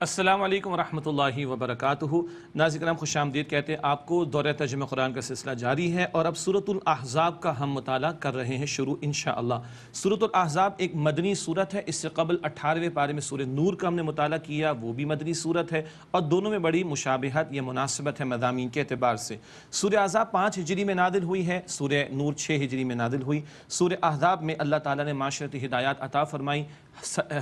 السلام علیکم ورحمۃ اللہ وبرکاتہ۔ ناظرین کرام خوش آمدید کہتے ہیں آپ کو۔ دورہ ترجمہ قرآن کا سلسلہ جاری ہے اور اب سورۃ الاحزاب کا ہم مطالعہ کر رہے ہیں شروع انشاءاللہ۔ سورۃ الاحزاب ایک مدنی سورت ہے۔ اس سے قبل 18ویں پارے میں سورہ نور کا ہم نے مطالعہ کیا، وہ بھی مدنی سورت ہے اور دونوں میں بڑی مشابہت یا مناسبت ہے مضامین کے اعتبار سے۔ سورہ احزاب 5 ہجری میں نازل ہوئی ہے، سورہ نور 6 ہجری میں نازل ہوئی۔ سورہ احزاب میں اللہ تعالیٰ نے معاشرتی ہدایات عطا فرمائی۔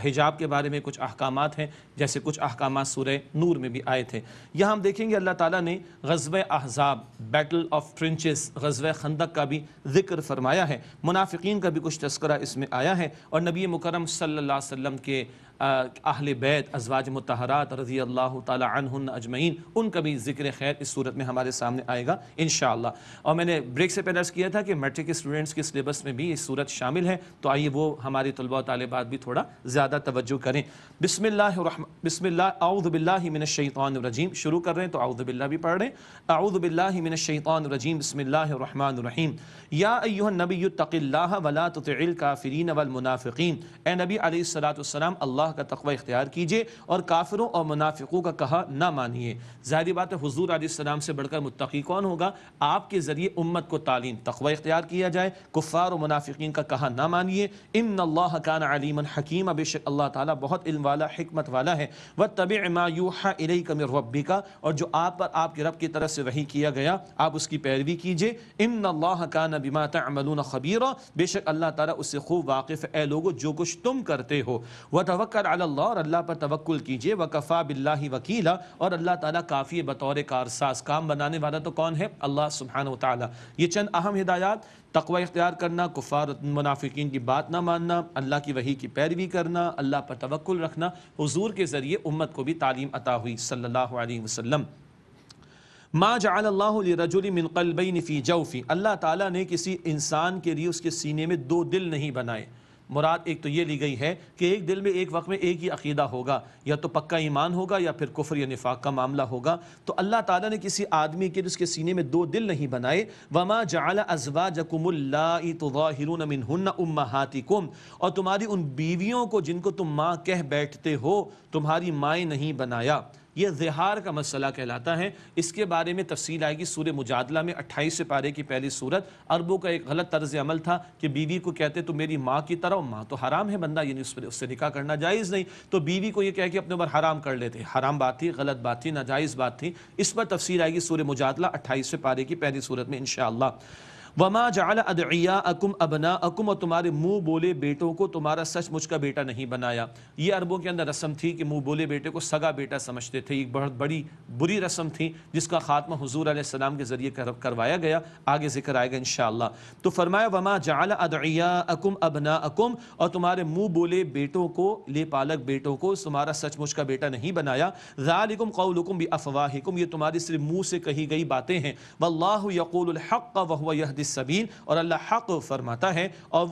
حجاب کے بارے میں کچھ احکامات ہیں، جیسے کچھ احکامات سورہ نور میں بھی آئے تھے۔ یہاں ہم دیکھیں گے اللہ تعالیٰ نے غزوہ احزاب، بیٹل آف ٹرنچز، غزوہ خندق کا بھی ذکر فرمایا ہے، منافقین کا بھی کچھ تذکرہ اس میں آیا ہے، اور نبی مکرم صلی اللہ علیہ وسلم کے اہل بیت ازواج مطہرات رضی اللہ تعالی عنہن اجمعین، ان کا بھی ذکر خیر اس صورت میں ہمارے سامنے آئے گا انشاءاللہ۔ اور میں نے بریک سے پہلے عرض کیا تھا کہ میٹرک اسٹوڈنٹس کے سلیبس میں بھی اس صورت شامل ہے، تو آئیے وہ ہماری طلباء و طالبات بھی تھوڑا زیادہ توجہ کریں۔ بسم اللہ اعوذ باللہ من الشیطان الرجیم، شروع کر رہے ہیں تو اعوذ باللہ بھی پڑھ رہے ہیں۔ اعوذ باللہ من الشیطان الرجیم، بسم اللہ الرحمن الرحیم۔ یا ایھا النبی اتق اللہ ولا تطع الکافرین والمنافقین، اے نبی علیہ الصلوۃ والسلام اللہ کا تقوی اختیار کیجئے اور کافروں اور منافقوں کا کہا نہ مانیے۔ ظاہری بات ہے حضور علیہ السلام سے بڑھ کر متقی کون ہوگا؟ آپ کے ذریعے امت کو تعلیم تقوی اختیار کیا جائے، کفار و منافقین کا کہا نہ مانیے۔ ان اللہ کان علیما حکیما، بے شک اللہ تعالیٰ بہت علم والا حکمت والا ہے۔ واتبع ما یوحی الیک من ربک، اور جو آپ پر آپ کے رب کی طرف سے وحی کیا گیا آپ اس کی پیروی کیجئے۔ ان اللہ کان بما تعملون خبیرا، بے شک اللہ تعالیٰ اس سے خوب واقف ہے۔ اے لوگو جو کچھ تم کرتے ہو، وتوکل علی اللہ، اور اللہ پر توکل کیجئے۔ وکفی باللہ وکیلا، اور اللہ تعالیٰ کافی ہے بطور کارساز، کام بنانے والا تو کون ہے؟ اللہ سبحانہ وتعالیٰ۔ یہ چند اہم ہدایات: تقوی اختیار کرنا، کفار منافقین کی بات نہ ماننا، اللہ کی وحی کی پیروی کرنا، اللہ پر توکل رکھنا، حضور کے ذریعے امت کو بھی تعلیم عطا ہوئی صلی اللہ علیہ وسلم۔ ما جعل اللہ لرجل من قلبین فی جوفی، اللہ تعالیٰ نے کسی انسان کے لیے اس کے سینے میں 2 دل نہیں بنائے۔ مراد ایک تو یہ لی گئی ہے کہ ایک دل میں ایک وقت میں ایک ہی عقیدہ ہوگا، یا تو پکا ایمان ہوگا یا پھر کفر یا نفاق کا معاملہ ہوگا۔ تو اللہ تعالیٰ نے کسی آدمی کے اس کے سینے میں 2 دل نہیں بنائے۔ وما جعل ازواجکم اللائی تظاہرون منہن امہاتکم، اور تمہاری ان بیویوں کو جن کو تم ماں کہہ بیٹھتے ہو تمہاری مائیں نہیں بنایا۔ یہ ظہار کا مسئلہ کہلاتا ہے، اس کے بارے میں تفصیل آئے گی سورہ مجادلہ میں 28 پارے کی پہلی سورت۔ عربوں کا ایک غلط طرز عمل تھا کہ بیوی کو کہتے تو میری ماں کی طرح، ماں تو حرام ہے، بندہ یعنی اس سے نکاح کرنا جائز نہیں، تو بیوی کو یہ کہہ کے اپنے اوپر حرام کر لیتے۔ حرام بات تھی، غلط بات تھی، ناجائز بات تھی۔ اس پر تفصیل آئے گی سورہ مجادلہ 28 پارے کی پہلی سورت میں انشاءاللہ۔ وما جعل ادعیاءکم ابناءکم، اور تمہارے منہ بولے بیٹوں کو تمہارا سچ مچ کا بیٹا نہیں بنایا۔ یہ عربوں کے اندر رسم تھی کہ منہ بولے بیٹے کو سگا بیٹا سمجھتے تھے، ایک بہت بڑی بری رسم تھی جس کا خاتمہ حضور علیہ السلام کے ذریعے کروایا گیا، آگے ذکر آئے گا انشاءاللہ۔ تو فرمایا وما جعل ادعیاءکم ابناءکم، اور تمہارے منہ بولے بیٹوں کو، لے پالک بیٹوں کو تمہارا سچ مچ کا بیٹا نہیں بنایا۔ ذالکم قولکم بافواہکم، یہ تمہاری صرف منہ سے کہی گئی باتیں ہیں۔ واللہ یقول الحق وهو يهدي السبیل، اور اللہ حق فرماتا ہے اور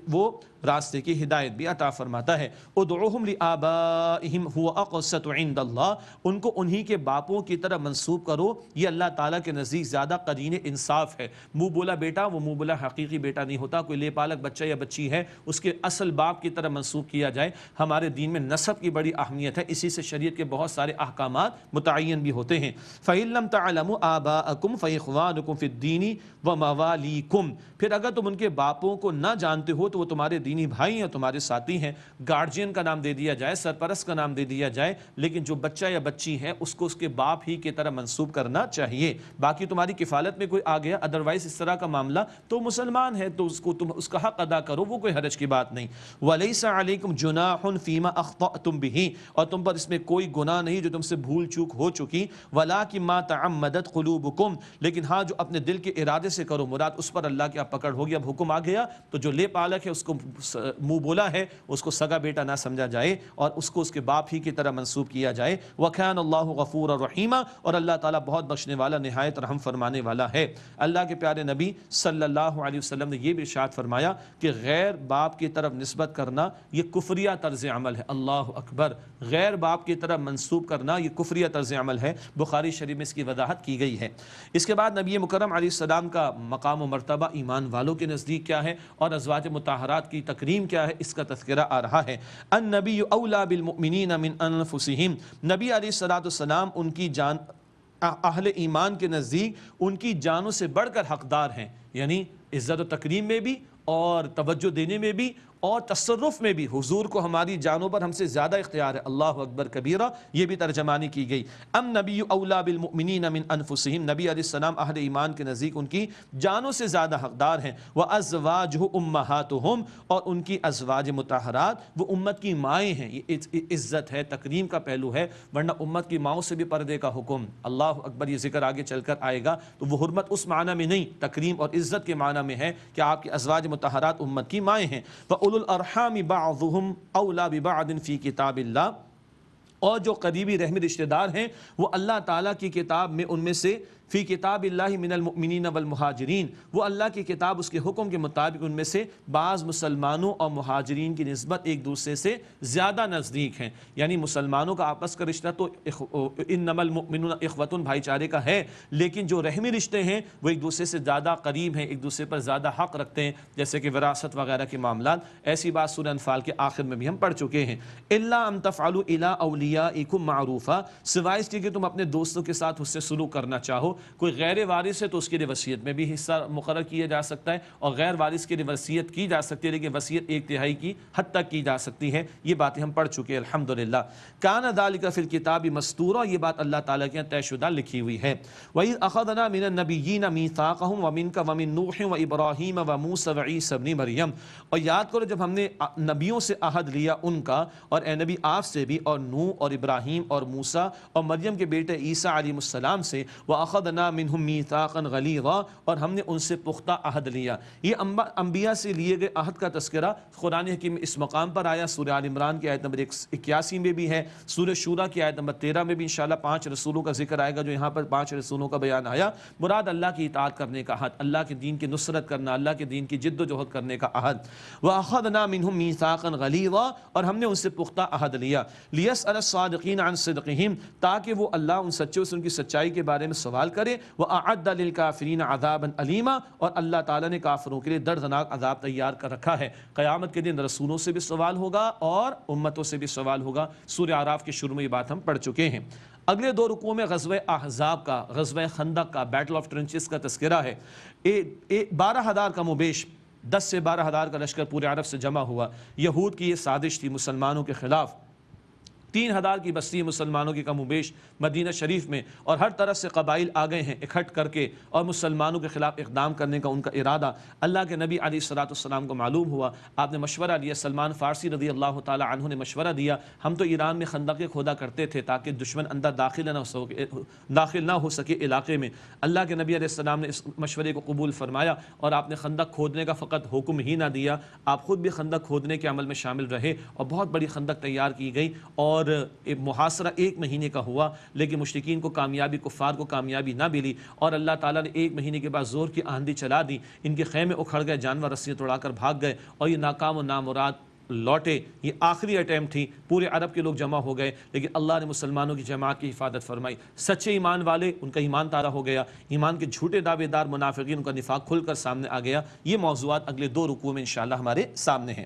وہ راستے کی ہدایت بھی عطا فرماتا ہے۔ ادعوہم لآبائہم هو اقسط عند اللہ، ان کو انہی کے باپوں کی طرح منسوب کرو، یہ اللہ تعالیٰ کے نزدیک زیادہ قرین انصاف ہے۔ منہ بولا بیٹا وہ منہ بولا حقیقی بیٹا نہیں ہوتا، کوئی لے پالک بچہ یا بچی ہے اس کے اصل باپ کی طرح منسوب کیا جائے۔ ہمارے دین میں نسب کی بڑی اہمیت ہے، اسی سے شریعت کے بہت سارے احکامات متعین بھی ہوتے ہیں۔ فَإِن لَمْ تَعْلَمُوا آبَاءَكُمْ فَإِخْوَانُكُمْ فِي الدِّينِ وَمَوَالِيكُمْ، پھر اگر تم ان کے باپوں کو نہ جانتے ہو تو وہ تمہارے دینی بھائی ہیں، تمہارے ساتھی ہیں۔ گارجین کا نام دے دیا جائے، سرپرست کا نام دے دیا جائے، لیکن جو بچہ یا بچی ہے اس کو اس کے باپ ہی کی طرح منسوب کرنا چاہیے۔ باقی تمہاری کفالت میں کوئی آ گیا ادروائز اس طرح کا معاملہ تو مسلمان ہے تو اس کو تم اس کا حق ادا کرو، وہ کوئی حرج کی بات نہیں۔ وَلَيْسَ عَلَيْكُمْ جُنَاحٌ فِيمَا أَخْطَأْتُمْ بِهِ، اور تم پر اس میں کوئی گناہ نہیں جو تم سے بھول چوک ہو چکی۔ وَلَٰكِن مَا تَعَمَّدَتْ قُلُوبُكُمْ، لیکن ہاں جو اپنے دل کے ارادے سے کرو، مراد اس پر اللہ کی پکڑ ہوگی۔ اب حکم آ گیا تو جو لے پالک ہے اس کو منہ بولا ہے اس کو سگا بیٹا نہ سمجھا جائے اور اس کو اس کے باپ ہی کی طرح منسوب کیا جائے۔ وَكَانَ اللَّهُ غَفُورًا رَحِيمًا، اور اللہ تعالیٰ بہت بخشنے والا نہایت رحم فرمانے والا ہے۔ اللہ کے پیارے نبی صلی اللہ علیہ وسلم نے یہ بھی ارشاد فرمایا کہ غیر باپ کی طرف نسبت کرنا یہ کفریہ طرز عمل ہے۔ اللہ اکبر، غیر باپ کی طرف منسوب کرنا یہ کفریہ طرز عمل ہے۔ بخاری شریف میں اس کی وضاحت کی گئی ہے۔ اس کے بعد نبی مکرم علیہ السلام کا مقام و مرتبہ ایمان والوں کے نزدیک کیا ہے اور ازواج مطہرات کی تکریم کیا ہے اس کا تذکرہ آ رہا ہے۔ النبی اولا بالمؤمنین من انفسہم، نبی علیہ الصلوۃ والسلام ان کی جان اہل ایمان کے نزدیک ان کی جانوں سے بڑھ کر حقدار ہیں، یعنی عزت و تکریم میں بھی اور توجہ دینے میں بھی اور تصرف میں بھی حضور کو ہماری جانوں پر ہم سے زیادہ اختیار ہے۔ اللہ اکبر کبیرہ، یہ بھی ترجمانی کی گئی۔ ام نبی اولا بالمؤمنین من انفسہم، نبی علیہ السلام اہل ایمان کے نزدیک ان کی جانوں سے زیادہ حقدار ہیں۔ وازواجہ امہاتہم، اور ان کی ازواج مطہرات وہ امت کی مائیں ہیں۔ یہ عزت ہے، تکریم کا پہلو ہے، ورنہ امت کی ماؤں سے بھی پردے کا حکم۔ اللہ اکبر، یہ ذکر آگے چل کر آئے گا تو وہ حرمت اس معنی میں نہیں، تکریم اور عزت کے معنی میں ہے کہ آپ کی ازواج مطہرات امت کی مائیں ہیں۔ وَأُولُو الْأَرْحَامِ بَعْضُهُمْ أَوْلَى بِبَعْضٍ فِي كِتَابِ اللَّهِ، اور جو قریبی رحمی رشتہ دار ہیں وہ اللہ تعالیٰ کی کتاب میں ان میں سے فی کتاب اللہ من المؤمنین والمہاجرین، وہ اللہ کی کتاب اس کے حکم کے مطابق ان میں سے بعض مسلمانوں اور مہاجرین کی نسبت ایک دوسرے سے زیادہ نزدیک ہیں۔ یعنی مسلمانوں کا آپس کا رشتہ تو انما المؤمنون اخوۃ بھائی چارے کا ہے، لیکن جو رحمی رشتے ہیں وہ ایک دوسرے سے زیادہ قریب ہیں، ایک دوسرے پر زیادہ حق رکھتے ہیں، جیسے کہ وراثت وغیرہ کے معاملات۔ ایسی بات سورہ انفال کے آخر میں بھی ہم پڑھ چکے ہیں۔ الا ان تفعلوا الی اولیاءکم معروفا، سوائے اس کے کہ تم اپنے دوستوں کے ساتھ اس سے سلوک کرنا چاہو۔ کوئی غیر وارث ہے تو اس کے لیے وصیت میں بھی حصہ مقرر کیا جا سکتا ہے، اور غیر وارث کے لیے وصیت کی جا سکتی ہے، لیکن وصیت 1/3 کی حد تک کی جا سکتی ہے۔ یہ باتیں ہم پڑھ چکے ہیں الحمدللہ۔ کان ذلک فی الکتاب مستورا، یہ بات اللہ تعالیٰ کے یہاں طے شدہ لکھی ہوئی ہے۔ وَإِذْ أَخَذْنَا مِنَ النَّبِيِّينَ مِيثَاقَهُمْ وَمِنْكَ وَمِن نُوحٍ وَإِبْرَاهِيمَ وَمُوسَىٰ وَعِيسَىٰ ابْنِ مَرْيَمَ، اور یاد کرو جب ہم نے نبیوں سے عہد لیا ان کا، اور اے نبی آپ سے بھی، اور نوح اور ابراہیم اور موسیٰ اور مریم کے بیٹے عیسیٰ علیہ السلام سے، وَأَخَذْنَا مِنْهُم مِيثَاقًا غَلِيظًا، اور ہم نے ان سے پختہ عہد لیا۔ یہ انبیاء سے لیے گئے عہد کا تذکرہ قرآن حکیم میں اس مقام پر آیا۔ سورہ آل عمران کی آیت نمبر 81 میں بھی ہے، سورہ شورى کی آیت نمبر 13 میں بھی انشاءاللہ 5 رسولوں کا ذکر آئے گا۔ جو یہاں پر 5 رسولوں کا بیان آیا، مراد اللہ کی اطاعت کرنے کا عہد، اللہ کے دین کی نصرت کرنا، اللہ کے دین کی جد و جہد کرنے کا عہد۔ وَأَخَذْنَا مِنْهُم مِيثَاقًا غَلِيظًا، اور ہم نے ان سے پختہ عہد لیا۔ لِيَسْأَلَ الصَّادِقِينَ عَنْ صِدْقِهِمْ، تاکہ وہ اللہ ان سچوں سے ان کی سچائی کے بارے میں سوال کرے۔ وَأَعَدَّ لِلْكَافِرِينَ عَذَابًا أَلِيمًا، اور اللہ تعالیٰ نے کافروں کے لیے دردناک عذاب تیار کر رکھا ہے۔ قیامت کے دن رسولوں سے بھی سوال ہوگا اور امتوں سے بھی سوال ہوگا۔ سورہ اعراف کے شروع میں یہ بات ہم پڑھ چکے ہیں۔ اگلے 2 رکوع میں غزوہ احزاب کا، غزوہ خندق کا، بیٹل آف ٹرنچز کا تذکرہ ہے۔ 12,000 کم و بیش، 10 سے 12,000 کا لشکر پورے عرب سے جمع ہوا۔ یہود کی یہ سازش تھی مسلمانوں کے خلاف۔ 3,000 کی بستی مسلمانوں کی کم و بیش مدینہ شریف میں، اور ہر طرف سے قبائل آ گئے ہیں اکٹھ کر کے، اور مسلمانوں کے خلاف اقدام کرنے کا ان کا ارادہ اللہ کے نبی علیہ الصلوۃ والسلام کو معلوم ہوا۔ آپ نے مشورہ لیا، سلمان فارسی رضی اللہ تعالی عنہ نے مشورہ دیا، ہم تو ایران میں خندقیں کھودا کرتے تھے تاکہ دشمن اندر داخل نہ ہو سکے علاقے میں۔ اللہ کے نبی علیہ السلام نے اس مشورے کو قبول فرمایا، اور آپ نے خندق کھودنے کا فقط حکم ہی نہ دیا، آپ خود بھی خندق کھودنے کے عمل میں شامل رہے، اور بہت بڑی خندق تیار کی گئی، اور محاصرہ 1 مہینے کا ہوا، لیکن مشرکین کو کامیابی، کفار کو کامیابی نہ ملی، اور اللہ تعالیٰ نے 1 مہینے کے بعد زور کی آندھی چلا دی، ان کے خیمے اکھڑ گئے، جانور رسیاں توڑا کر بھاگ گئے، اور یہ ناکام و نامراد لوٹے۔ یہ آخری اٹیمپٹ تھی، پورے عرب کے لوگ جمع ہو گئے، لیکن اللہ نے مسلمانوں کی جماعت کی حفاظت فرمائی۔ سچے ایمان والے، ان کا ایمان تارا ہو گیا، ایمان کے جھوٹے دعوے دار منافقین، ان کا نفاق کھل کر سامنے آ گیا۔ یہ موضوعات اگلے 2 رکوع میں انشاءاللہ ہمارے سامنے ہیں۔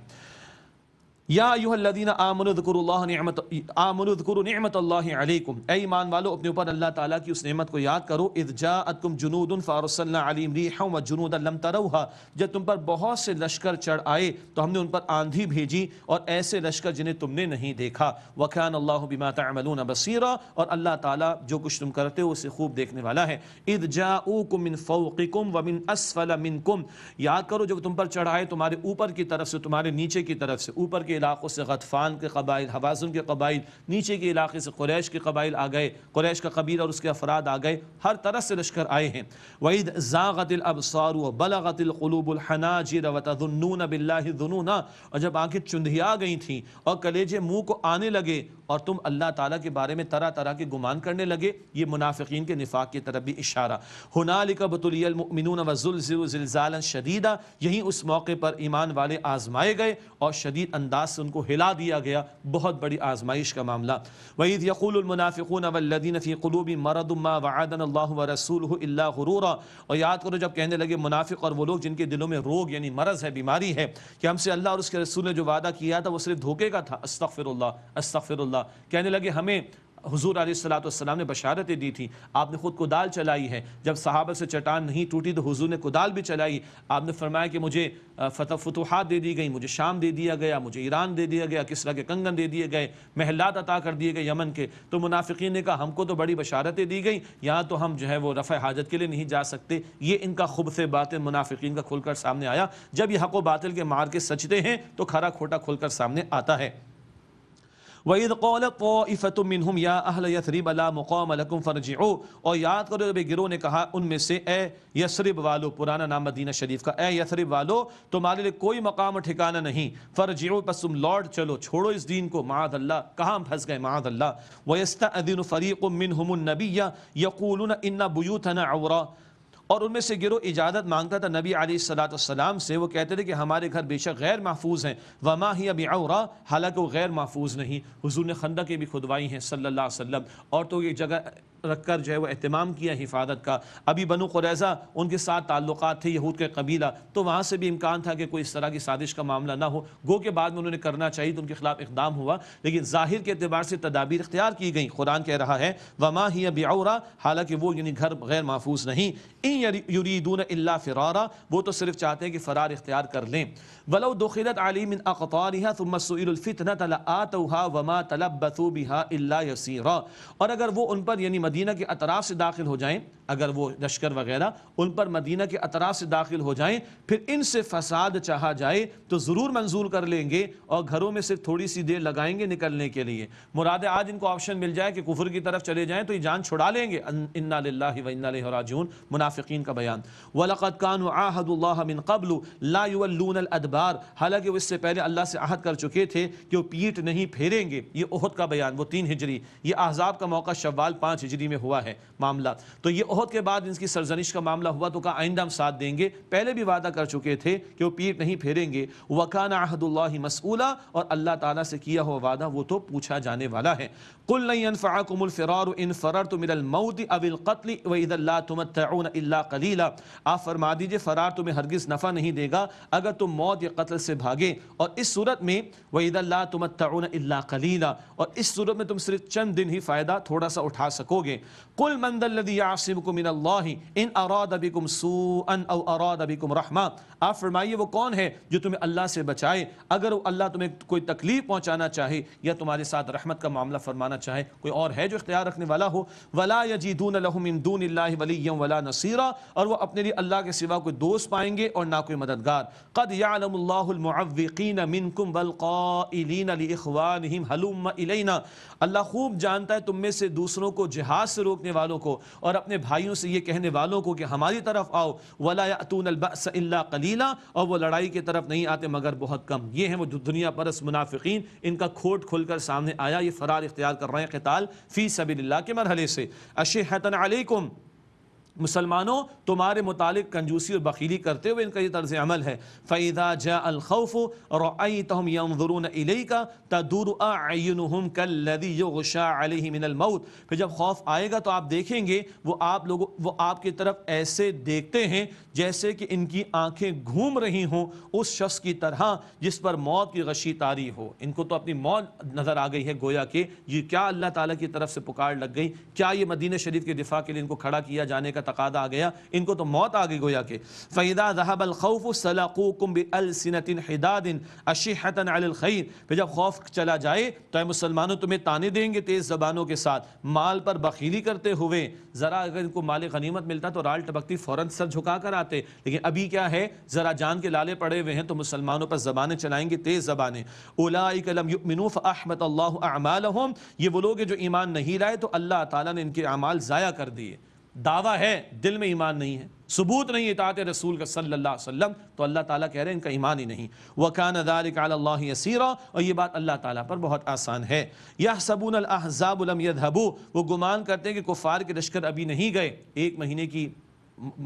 یا ایھا الذین آمنوا اذکروا نعمت اللہ علیکم، اے ایمان والو اپنے اوپر اللہ تعالیٰ کی اس نعمت کو یاد کرو۔ اذ جاءتکم جنود فارسلنا علیہم ریحا وجنودا لم تروها، جب تم پر بہت سے لشکر چڑھ آئے تو ہم نے ان پر آندھی بھیجی، اور ایسے لشکر جنہیں تم نے نہیں دیکھا۔ وکان اللہ بما تعملون بصیرا، اور اللہ تعالیٰ جو کچھ تم کرتے ہو اسے خوب دیکھنے والا ہے۔ اذ جاءوکم من فوقکم ومن اسفل منکم، یاد کرو جب تم پر چڑھ آئے تمہارے اوپر کی طرف سے، تمہارے نیچے کی طرف سے، اوپر کے علاقوں سے غطفان کے قبائل، حوازن کے قبائل، نیچے کے علاقے سے قریش کے قبائل آ گئے، قریش کا قبیلہ اور اس کے افراد آ گئے، ہر طرف سے لشکر آئے ہیں۔ وَإِذْ زَاغَتِ الْأَبْصَارُ وَبَلَغَتِ الْقُلُوبُ الْحَنَاجِرَ وَتَظُنُّونَ بِاللَّهِ الظُّنُونَ، اور جب آنکھیں چندھیا گئی تھیں اور کلیجے منہ کو آنے لگے، اور تم اللہ تعالیٰ کے بارے میں طرح طرح کے گمان کرنے لگے، یہ منافقین کے نفاق کی طرف بھی اشارہ۔ ہُنَالِكَ ابْتُلِيَ الْمُؤْمِنُونَ وَزُلْزِلُوا زِلْزَالًا شَدِيدًا، یہی اس موقع پر ایمان والے آزمائے گئے اور شدید انداز انداز سے ان کو ہلا دیا گیا، بہت بڑی آزمائش کا معاملہ۔ وَإِذْ يَقُولُ الْمُنَافِقُونَ وَالَّذِينَ فِي قُلُوبِهِم مَرَضٌ مَّا وَعَدَنَا اللَّهُ وَرَسُولُهُ إِلَّا غُرُورًا، اور یاد کرو جب کہنے لگے منافق اور وہ لوگ جن کے دلوں میں روگ یعنی مرض ہے، بیماری ہے، کہ ہم سے اللہ اور اس کے رسول نے جو وعدہ کیا تھا وہ صرف دھوکے کا تھا، استغفر اللہ استغفر اللہ، کہنے لگے ہمیں حضور علیہ الصلوۃ والسلام نے بشارتیں دی تھی، آپ نے خود کدال چلائی ہے، جب صحابہ سے چٹان نہیں ٹوٹی تو حضور نے کدال بھی چلائی، آپ نے فرمایا کہ مجھے فتوحات دے دی گئی، مجھے شام دے دیا گیا، مجھے ایران دے دیا گیا، کسریٰ کے کنگن دے دیے گئے، محلات عطا کر دیے گئے یمن کے۔ تو منافقین نے کہا ہم کو تو بڑی بشارتیں دی گئی، یہاں تو ہم جو ہے وہ رفع حاجت کے لیے نہیں جا سکتے۔ یہ ان کا خبث باطن منافقین کا کھل کر سامنے آیا۔ جب یہ حق و باطل کے مار کے سچتے ہیں تو کھرا کھوٹا کھل کر سامنے آتا ہے۔ وَإِذْ قَالَتْ طَائِفَةٌ مِّنْهُمْ يَا أَهْلَ يَثْرِبَ لَا مُقَامَ لَكُمْ فَارْجِعُوا، اور یاد کرو جب ایک گروہ نے کہا ان میں سے، اے یثرب والو، پرانا نام مدینہ شریف کا، اے یثرب والو تمہارے لیے کوئی مقام و ٹھکانہ نہیں، فَارْجِعُوا پس تم لوٹ چلو، چھوڑو اس دین کو، معاذ اللہ، کہاں ہم پھنس گئے معاذ اللہ۔ وَيَسْتَأْذِنُ فَرِيقٌ مِّنْهُمُ النَّبِيَّ يَقُولُونَ إِنَّ بُيُوتَنَا عَوْرَةٌ، اور ان میں سے گروہ اجازت مانگتا تھا نبی علیہ الصلوۃ والسلام سے، وہ کہتے تھے کہ ہمارے گھر بے شک غیر محفوظ ہیں، وما ہی بعورہ، حالانکہ وہ غیر محفوظ نہیں۔ حضور نے خندقیں بھی کھدوائی ہیں صلی اللہ علیہ وسلم، عورتوں کی جگہ رکھ کر جو ہے وہ اہتمام کیا حفاظت کا۔ ابھی بنو قریظہ ان کے ساتھ تعلقات تھے یہود کے قبیلہ، تو وہاں سے بھی امکان تھا کہ کوئی اس طرح کی سازش کا معاملہ نہ ہو، گو کہ بعد میں انہوں نے کرنا چاہیے تو ان کے خلاف اقدام ہوا، لیکن ظاہر کے اعتبار سے تدابیر اختیار کی گئیں۔ قرآن کہہ رہا ہے وما ہی بعورہ، حالانکہ وہ یعنی گھر غیر محفوظ نہیں، ان یریدون الا فرارا، وہ تو صرف چاہتے ہیں کہ فرار اختیار کر لیں۔ ولو دخلت علیہم من اقطارها ثم سئلوا الفتنة لآتوها وما تلبثوا بها الا يسيرا، اور اگر وہ ان پر یعنی مدینہ کے اطراف سے داخل ہو جائیں، اگر وہ لشکر وغیرہ ان پر مدینہ کے اطراف سے داخل ہو جائیں، پھر ان سے فساد چاہا جائے تو ضرور منظور کر لیں گے، اور گھروں میں صرف تھوڑی سی دیر لگائیں گے نکلنے کے لیے۔ مراد آج ان کو آپشن مل جائے کہ کفر کی طرف چلے جائیں تو یہ جان چھڑا لیں گے، انا للہ و انا الیہ راجعون، منافقین کا بیان۔ وَلَقَدْ كَانُوا عَاهَدُوا اللَّهَ مِن قَبْلُ لَا يُوَلُّونَ الْأَدْبَارَ، حالانکہ وہ اس سے پہلے اللہ سے عہد کر چکے تھے کہ وہ پیٹ نہیں پھیریں گے۔ یہ احد کا بیان، وہ 3 ہجری، یہ احزاب کا موقع شوال 5 ہجری میں ہوا ہے معاملہ۔ تو یہ احد کے بعد ان کی سرزنش کا معاملہ ہوا تو کہا آئندہ ہم ساتھ دیں گے، پہلے بھی وعدہ کر چکے تھے کہ وہ پیٹ نہیں پھیریں گے۔ وَكَانَ عَهْدُ اللَّهِ مَسْئُولًا، اور اللہ تعالیٰ سے کیا ہوا وعدہ وہ تو پوچھا جانے والا ہے۔ قُل لَن يَنفَعَكُمُ الْفِرَارُ إِن فَرَرْتُم مِّنَ الْمَوْتِ أَوِ الْقَتْلِ وَإِذًا لَّا تُمَتَّعُونَ إِلَّا قَلِيلًا، آپ فرما دیجئے فرار تمہیں ہرگز نفع نہیں دے گا اگر تم موت یا قتل سے بھاگے، اور اس صورت میں وَإِذًا لَّا تُمَتَّعُونَ إِلَّا قَلِيلًا، اور اس صورت میں تم صرف چند دن ہی فائدہ تھوڑا سا اٹھا سکو گے۔ قُلْ مَن ذَا الَّذِي يَعْصِمُكُم مِّنَ اللَّهِ إِنْ أَرَادَ بِكُمْ سُوءًا أَوْ أَرَادَ بِكُمْ رَحْمَةً، آپ فرمائیے وہ کون ہے جو تمہیں اللہ سے بچائے اگر اللہ تمہیں کوئی تکلیف پہنچانا چاہے یا تمہارے ساتھ رحمت کا معاملہ فرمانا چاہے، کوئی اور ہے جو اختیار رکھنے والا ہو۔ وَلَا يَجِدُونَ لَهُم مِّن دُونِ اللَّهِ وَلِيًّا وَلَا نَصِيرًا، اور وہ اپنے لیے اللہ کے سوا کوئی دوست پائیں گے اور نہ کوئی مددگار۔ قَدْ يَعْلَمُ اللَّهُ الْمُعَوِّقِينَ مِنكُمْ وَالْقَائِلِينَ لِإِخْوَانِهِمْ هَلُمَّ إِلَيْنَا، اللہ خوب جانتا ہے تم میں سے دوسروں کو جہاد سے روکنے والوں کو اور اپنے بھائیوں سے یہ کہنے والوں کو کہ ہماری طرف آؤ۔ وَلَا يَأْتُونَ الْبَأْسَ إِلَّا قَلِيلًا، اور وہ لڑائی کی طرف نہیں آتے مگر بہت کم۔ یہ ہیں وہ دنیا پرست منافقین، ان کا کھوٹ کھل کر سامنے آیا، یہ فرار اختیار کر رہے ہیں قتال فی سبیل اللہ کے مرحلے سے۔ أَشِحَّةً عَلَيْكُمْ، مسلمانوں تمہارے متعلق کنجوسی اور بخیلی کرتے ہوئے ان کا یہ طرز عمل ہے۔ فَإِذَا جَاءَ الْخَوْفُ رَأَيْتَهُمْ يَنظُرُونَ إِلَيْكَ تَدُورُ أَعْيُنُهُمْ كَالَّذِي يُغْشَىٰ عَلَيْهِ مِنَ الْمَوْتِ، پھر جب خوف آئے گا تو آپ دیکھیں گے وہ آپ کی طرف ایسے دیکھتے ہیں جیسے کہ ان کی آنکھیں گھوم رہی ہوں اس شخص کی طرح جس پر موت کی غشی طاری ہو۔ ان کو تو اپنی موت نظر آ گئی ہے، گویا کہ یہ کیا اللہ تعالیٰ کی طرف سے پکار لگ گئی، کیا یہ مدینہ شریف کے دفاع کے لیے ان کو کھڑا کیا جانے کا تقاضا آ گیا، ان کو تو موت آ گئی گویا کہ۔ فَإِذَا ذَهَبَ الْخَوْفُ سَلَقُوكُمْ بِأَلْسِنَةٍ حِدَادٍ أَشِحَّةً عَلَى الْخَيْرِ، پھر جب خوف چلا جائے تو اے مسلمانوں تمہیں تانے دیں گے تیز زبانوں کے ساتھ، مال پر بخیلی کرتے ہوئے۔ ذرا اگر ان کو مال غنیمت ملتا تو رال ٹپکتی فوراً سر جھکا کر آتے، لیکن ابھی کیا ہے ذرا جان کے لالے پڑے ہوئے ہیں تو مسلمانوں پر زبانیں چلائیں گے تیز زبانیں۔ أُولَٰئِكَ لَمْ يُؤْمِنُوا فَأَحْبَطَ اللَّهُ أَعْمَالَهُمْ، یہ وہ لوگ ہیں جو ایمان نہیں لائے تو اللہ تعالیٰ نے ان کے اعمال ضائع کر دیے۔ دعویٰ ہے دل میں ایمان نہیں ہے، ثبوت نہیں اطاعت رسول کا صلی اللہ علیہ وسلم، تو اللہ تعالیٰ کہہ رہے ہیں ان کا ایمان ہی نہیں۔ وَكَانَ ذَلِكَ عَلَى اللَّهِ يَسِيرًا، اور یہ بات اللہ تعالیٰ پر بہت آسان ہے۔ يَحْسَبُونَ الْأَحْزَابُ لَمْ يَذْهَبُوا، وہ گمان کرتے ہیں کہ کفار کے لشکر ابھی نہیں گئے، 1 مہینے کی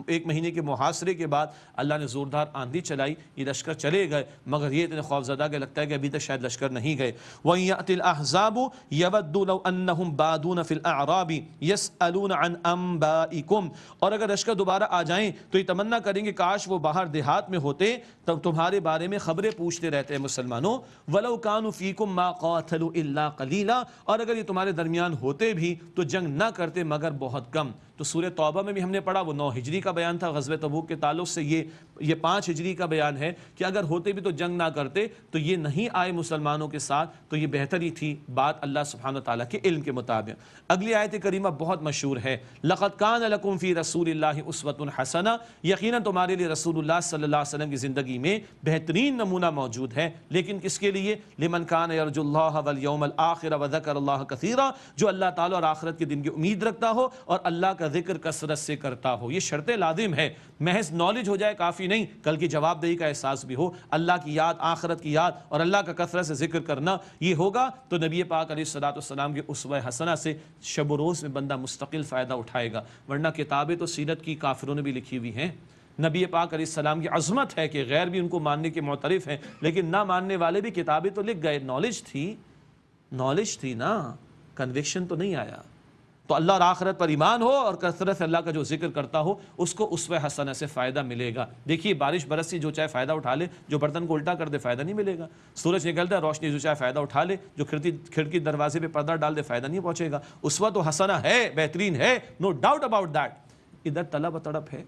ایک مہینے کے محاصرے کے بعد اللہ نے زوردار آندھی چلائی، یہ لشکر چلے گئے، مگر یہ اتنے خوفزدہ کہ لگتا ہے کہ ابھی تک شاید لشکر نہیں گئے۔ وَإِن يَأْتِ الْأَحْزَابُ يَوَدُّوا لَوْ أَنَّهُمْ بَادُونَ فِي الْأَعْرَابِ يَسْأَلُونَ عَنْ أَنْبَائِكُمْ، اور اگر لشکر دوبارہ آ جائیں تو یہ تمنا کریں گے کاش وہ باہر دیہات میں ہوتے، تب تمہارے بارے میں خبریں پوچھتے رہتے ہیں مسلمانوں۔ وَلَوْ كَانُوا فِيكُمْ مَا قَاتَلُوا إِلَّا قَلِيلًا، اور اگر یہ تمہارے درمیان ہوتے بھی تو جنگ نہ کرتے مگر بہت کم۔ تو سورہ توبہ میں بھی ہم نے پڑھا، وہ 9 ہجری کا بیان تھا، غزوہ تبوک کے تعلق سے یہ 5 ہجری کا بیان ہے کہ اگر ہوتے بھی تو جنگ نہ کرتے، تو یہ نہیں آئے مسلمانوں کے ساتھ تو یہ بہتر ہی تھی بات اللہ سبحانہ وتعالیٰ کے علم کے مطابق۔ اگلی آیت کریمہ بہت مشہور ہے، لَقَدْ كَانَ لَكُمْ فِي رَسُولِ اللَّهِ أُسْوَةٌ حَسَنَةٌ، یقیناً تمہارے لیے رسول اللہ صلی اللہ علیہ وسلم کی زندگی میں بہترین نمونہ موجود ہے، لیکن کس کے لیے؟ لِمَنْ كَانَ يَرْجُو اللَّهَ وَالْيَوْمَ الْآخِرَ وَذَكَرَ اللَّهَ كَثِيرًا، جو اللہ تعالیٰ اور آخرت کے دن کی امید رکھتا ہو اور اللہ کا ذکر کثرت سے کرتا ہو۔ یہ شرط لازم ہے، محض نالج ہو جائے کافی نہیں، کل کی جواب دہی کا احساس بھی ہو، اللہ کی یاد، آخرت کی یاد اور اللہ کا کثرت سے ذکر کرنا، یہ ہوگا تو نبی پاک علیہ الصلوۃ والسلام کی اسوہ حسنہ سے شب و روز میں بندہ مستقل فائدہ اٹھائے گا، ورنہ کتابیں تو سیرت کی کافروں نے بھی لکھی ہوئی ہیں۔ نبی پاک علیہ السلام کی عظمت ہے کہ غیر بھی ان کو ماننے کے معترف ہیں، لیکن نہ ماننے والے بھی کتابیں تو لکھ گئے، نالج تھی نا، کنوکشن تو نہیں آیا۔ تو اللہ اور آخرت پر ایمان ہو اور کثرت سے اللہ کا جو ذکر کرتا ہو اس کو اسوہ حسنہ سے فائدہ ملے گا۔ دیکھیے بارش برسی، جو چاہے فائدہ اٹھا لے، جو برتن کو الٹا کر دے فائدہ نہیں ملے گا۔ سورج نکلتا ہے، روشنی جو چاہے فائدہ اٹھا لے، جو کھڑکی دروازے پہ پردہ ڈال دے فائدہ نہیں پہنچے گا۔ اسوہ تو حسنہ ہے، بہترین ہے، نو ڈاؤٹ اباؤٹ دیٹ۔ ادھر طلب و تڑپ ہے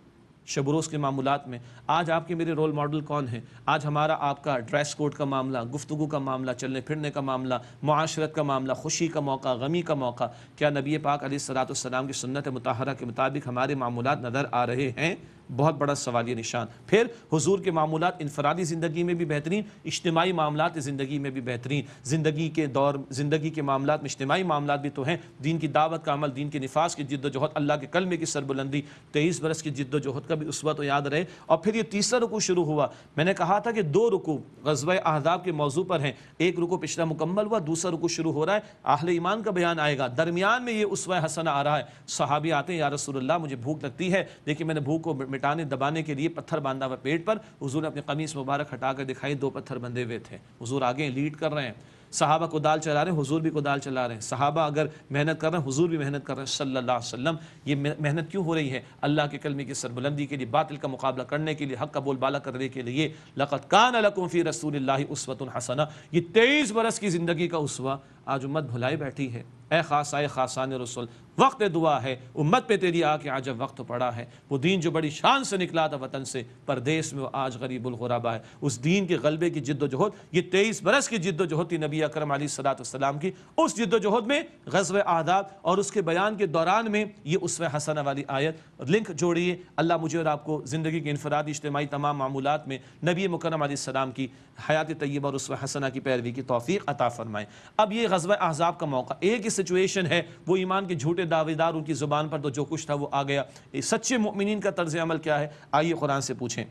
شب و روز کے معمولات میں۔ آج آپ کے میرے رول ماڈل کون ہیں؟ آج ہمارا آپ کا ڈریس کوڈ کا معاملہ، گفتگو کا معاملہ، چلنے پھرنے کا معاملہ، معاشرت کا معاملہ، خوشی کا موقع، غمی کا موقع، کیا نبی پاک علیہ الصلوۃ والسلام کی سنت مطہرہ کے مطابق ہمارے معمولات نظر آ رہے ہیں؟ بہت بڑا سوالیہ نشان۔ پھر حضور کے معمولات انفرادی زندگی میں بھی بہترین، اجتماعی معاملات زندگی میں بھی بہترین۔ زندگی کے معاملات میں اجتماعی معاملات بھی تو ہیں، دین کی دعوت کا عمل، دین کے نفاذ کی جد و جہد، اللہ کے کلمے کی سربلندی، 23 برس کی جد و جہد کا بھی اسوہ تو یاد رہے۔ اور پھر یہ تیسرا رکوع شروع ہوا، میں نے کہا تھا کہ 2 رکوع غزوہ احزاب کے موضوع پر ہیں، ایک رکوع پچھلا مکمل ہوا، دوسرا رکوع شروع ہو رہا ہے، اہل ایمان کا بیان آئے گا، درمیان میں یہ اسوہ حسنہ آ رہا ہے۔ صحابی آتے ہیں، یا رسول اللہ مجھے بھوک لگتی ہے، لیکن میں نے بھوک کو مٹانے دبانے کے لیے پتھر باندھا ہوا پیٹ پر، حضور نے اپنی قمیص مبارک ہٹا کر دکھائی، 2 پتھر بندھے ہوئے تھے، حضور آگے لیڈ کر رہے ہیں، صحابہ کو دال چلا رہے ہیں، حضور بھی کو دال چلا رہے ہیں، صحابہ اگر محنت کر رہے ہیں حضور بھی محنت کر رہے ہیں صلی اللہ علیہ وسلم۔ یہ محنت کیوں ہو رہی ہے؟ اللہ کے کلمے کی سربلندی کے لیے، باطل کا مقابلہ کرنے کے لیے، حق کا بول بالا کرنے کے لیے۔ لقد کان لکم فی رسول اللہ اسوۃ حسنہ، یہ 23 برس کی زندگی کا اسوہ آج امت بھلائی بیٹھی ہے۔ اے خاصائے خاصان رسول، وقت دعا ہے، امت پہ تیری آ کے آج اب وقت پڑا ہے۔ وہ دین جو بڑی شان سے نکلا تھا وطن سے، پردیس میں وہ آج غریب الغربا ہے۔ اس دین کے غلبے کی جد و جہد، یہ 23 برس کی جد و جہد تھی نبی اکرم علیہ الصلوۃ والسلام کی۔ اس جد و جہد میں غزوہ احزاب اور اس کے بیان کے دوران میں یہ اسوہ حسنہ والی آیت لنک جوڑیے۔ اللہ مجھے اور آپ کو زندگی کے انفرادی اجتماعی تمام معمولات میں نبی مکرم علیہ السلام کی حیات طیبہ اور اسوہ حسنہ کی پیروی کی توفیق عطا فرمائے۔ اب یہ غزوہ احزاب کا موقع، ایک ہی سچویشن ہے، وہ ایمان کے جھوٹے دعوے دار، ان کی زبان پر تو جو کچھ تھا وہ آ گیا۔ سچے مؤمنین کا طرز عمل کیا ہے؟ آئیے قرآن سے پوچھیں۔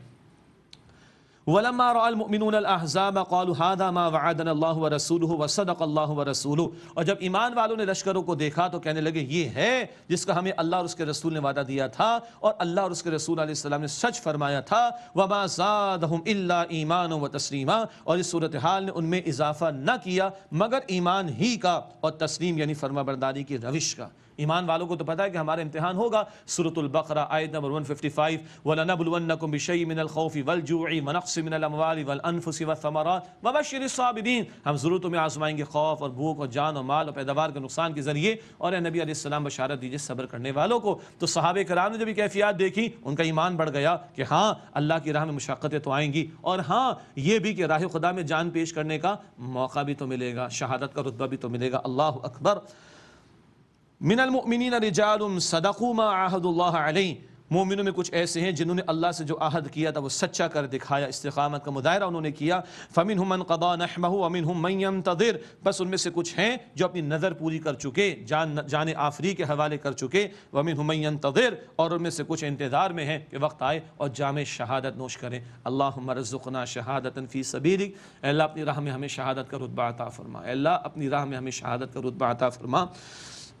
وَلَمَّا رَأَى الْمُؤْمِنُونَ الْأَحْزَابَ قَالُوا هَذَا مَا وَعَدَنَا اللَّهُ وَرَسُولُهُ وَصَدَقَ اللَّهُ وَرَسُولُهُ، اور جب ایمان والوں نے لشکروں کو دیکھا تو کہنے لگے یہ ہے جس کا ہمیں اللہ اور اس کے رسول نے وعدہ دیا تھا، اور اللہ اور اس کے رسول علیہ السلام نے سچ فرمایا تھا۔ وَمَا زَادَهُمْ إِلَّا إِيمَانًا وَتَسْلِيمًا، اور اس صورتحال نے ان میں اضافہ نہ کیا مگر ایمان ہی کا اور تسلیم یعنی فرما برداری کی روش کا۔ ایمان والوں کو تو پتا ہے کہ ہمارا امتحان ہوگا۔ سورۃ البقرہ آیت نمبر 155، وَلَنَبْلُوَنَّكُمْ بِشَيْءٍ مِّنَ الْخَوْفِ وَالْجُوعِ وَنَقْصٍ مِّنَ الْأَمْوَالِ وَالْأَنفُسِ وَالثَّمَرَاتِ وَبَشِّرِ الصَّابِرِينَ، ہم ضرورتوں میں آزمائیں گے، خوف اور بھوک اور جان اور مال اور پیداوار کے نقصان کے ذریعے، اور اے نبی علیہ السلام بشارت دیجیے صبر کرنے والوں کو۔ تو صحابہ کرام نے جب یہ کیفیات دیکھی ان کا ایمان بڑھ گیا کہ ہاں اللہ کی راہ میں مشقتیں تو آئیں گی، اور ہاں یہ بھی کہ راہ خدا میں جان پیش کرنے کا موقع بھی تو ملے گا، شہادت کا رتبہ بھی تو ملے گا۔ اللہ اکبر۔ من المؤمنین رجال صدقوا ما عاہدوا اللہ علیہ، مومنوں میں کچھ ایسے ہیں جنہوں نے اللہ سے جو عہد کیا تھا وہ سچا کر دکھایا، استقامت کا مظاہرہ انہوں نے کیا۔ فمنہم من قضى نحبہ ومنہم من ينتظر، بس ان میں سے کچھ ہیں جو اپنی نظر پوری کر چکے، جان آفری کے حوالے کر چکے، ومنہم من ينتظر، اور ان میں سے کچھ انتظار میں ہیں کہ وقت آئے اور جام شہادت نوش کریں۔ اللہم ارزقنا شہادتا فی سبیلک، اے اللہ اپنی راہ میں ہمیں شہادت کا رتبہ عطا فرما، اے اللہ اپنی راہ میں ہمیں شہادت کا رتبہ عطا فرما۔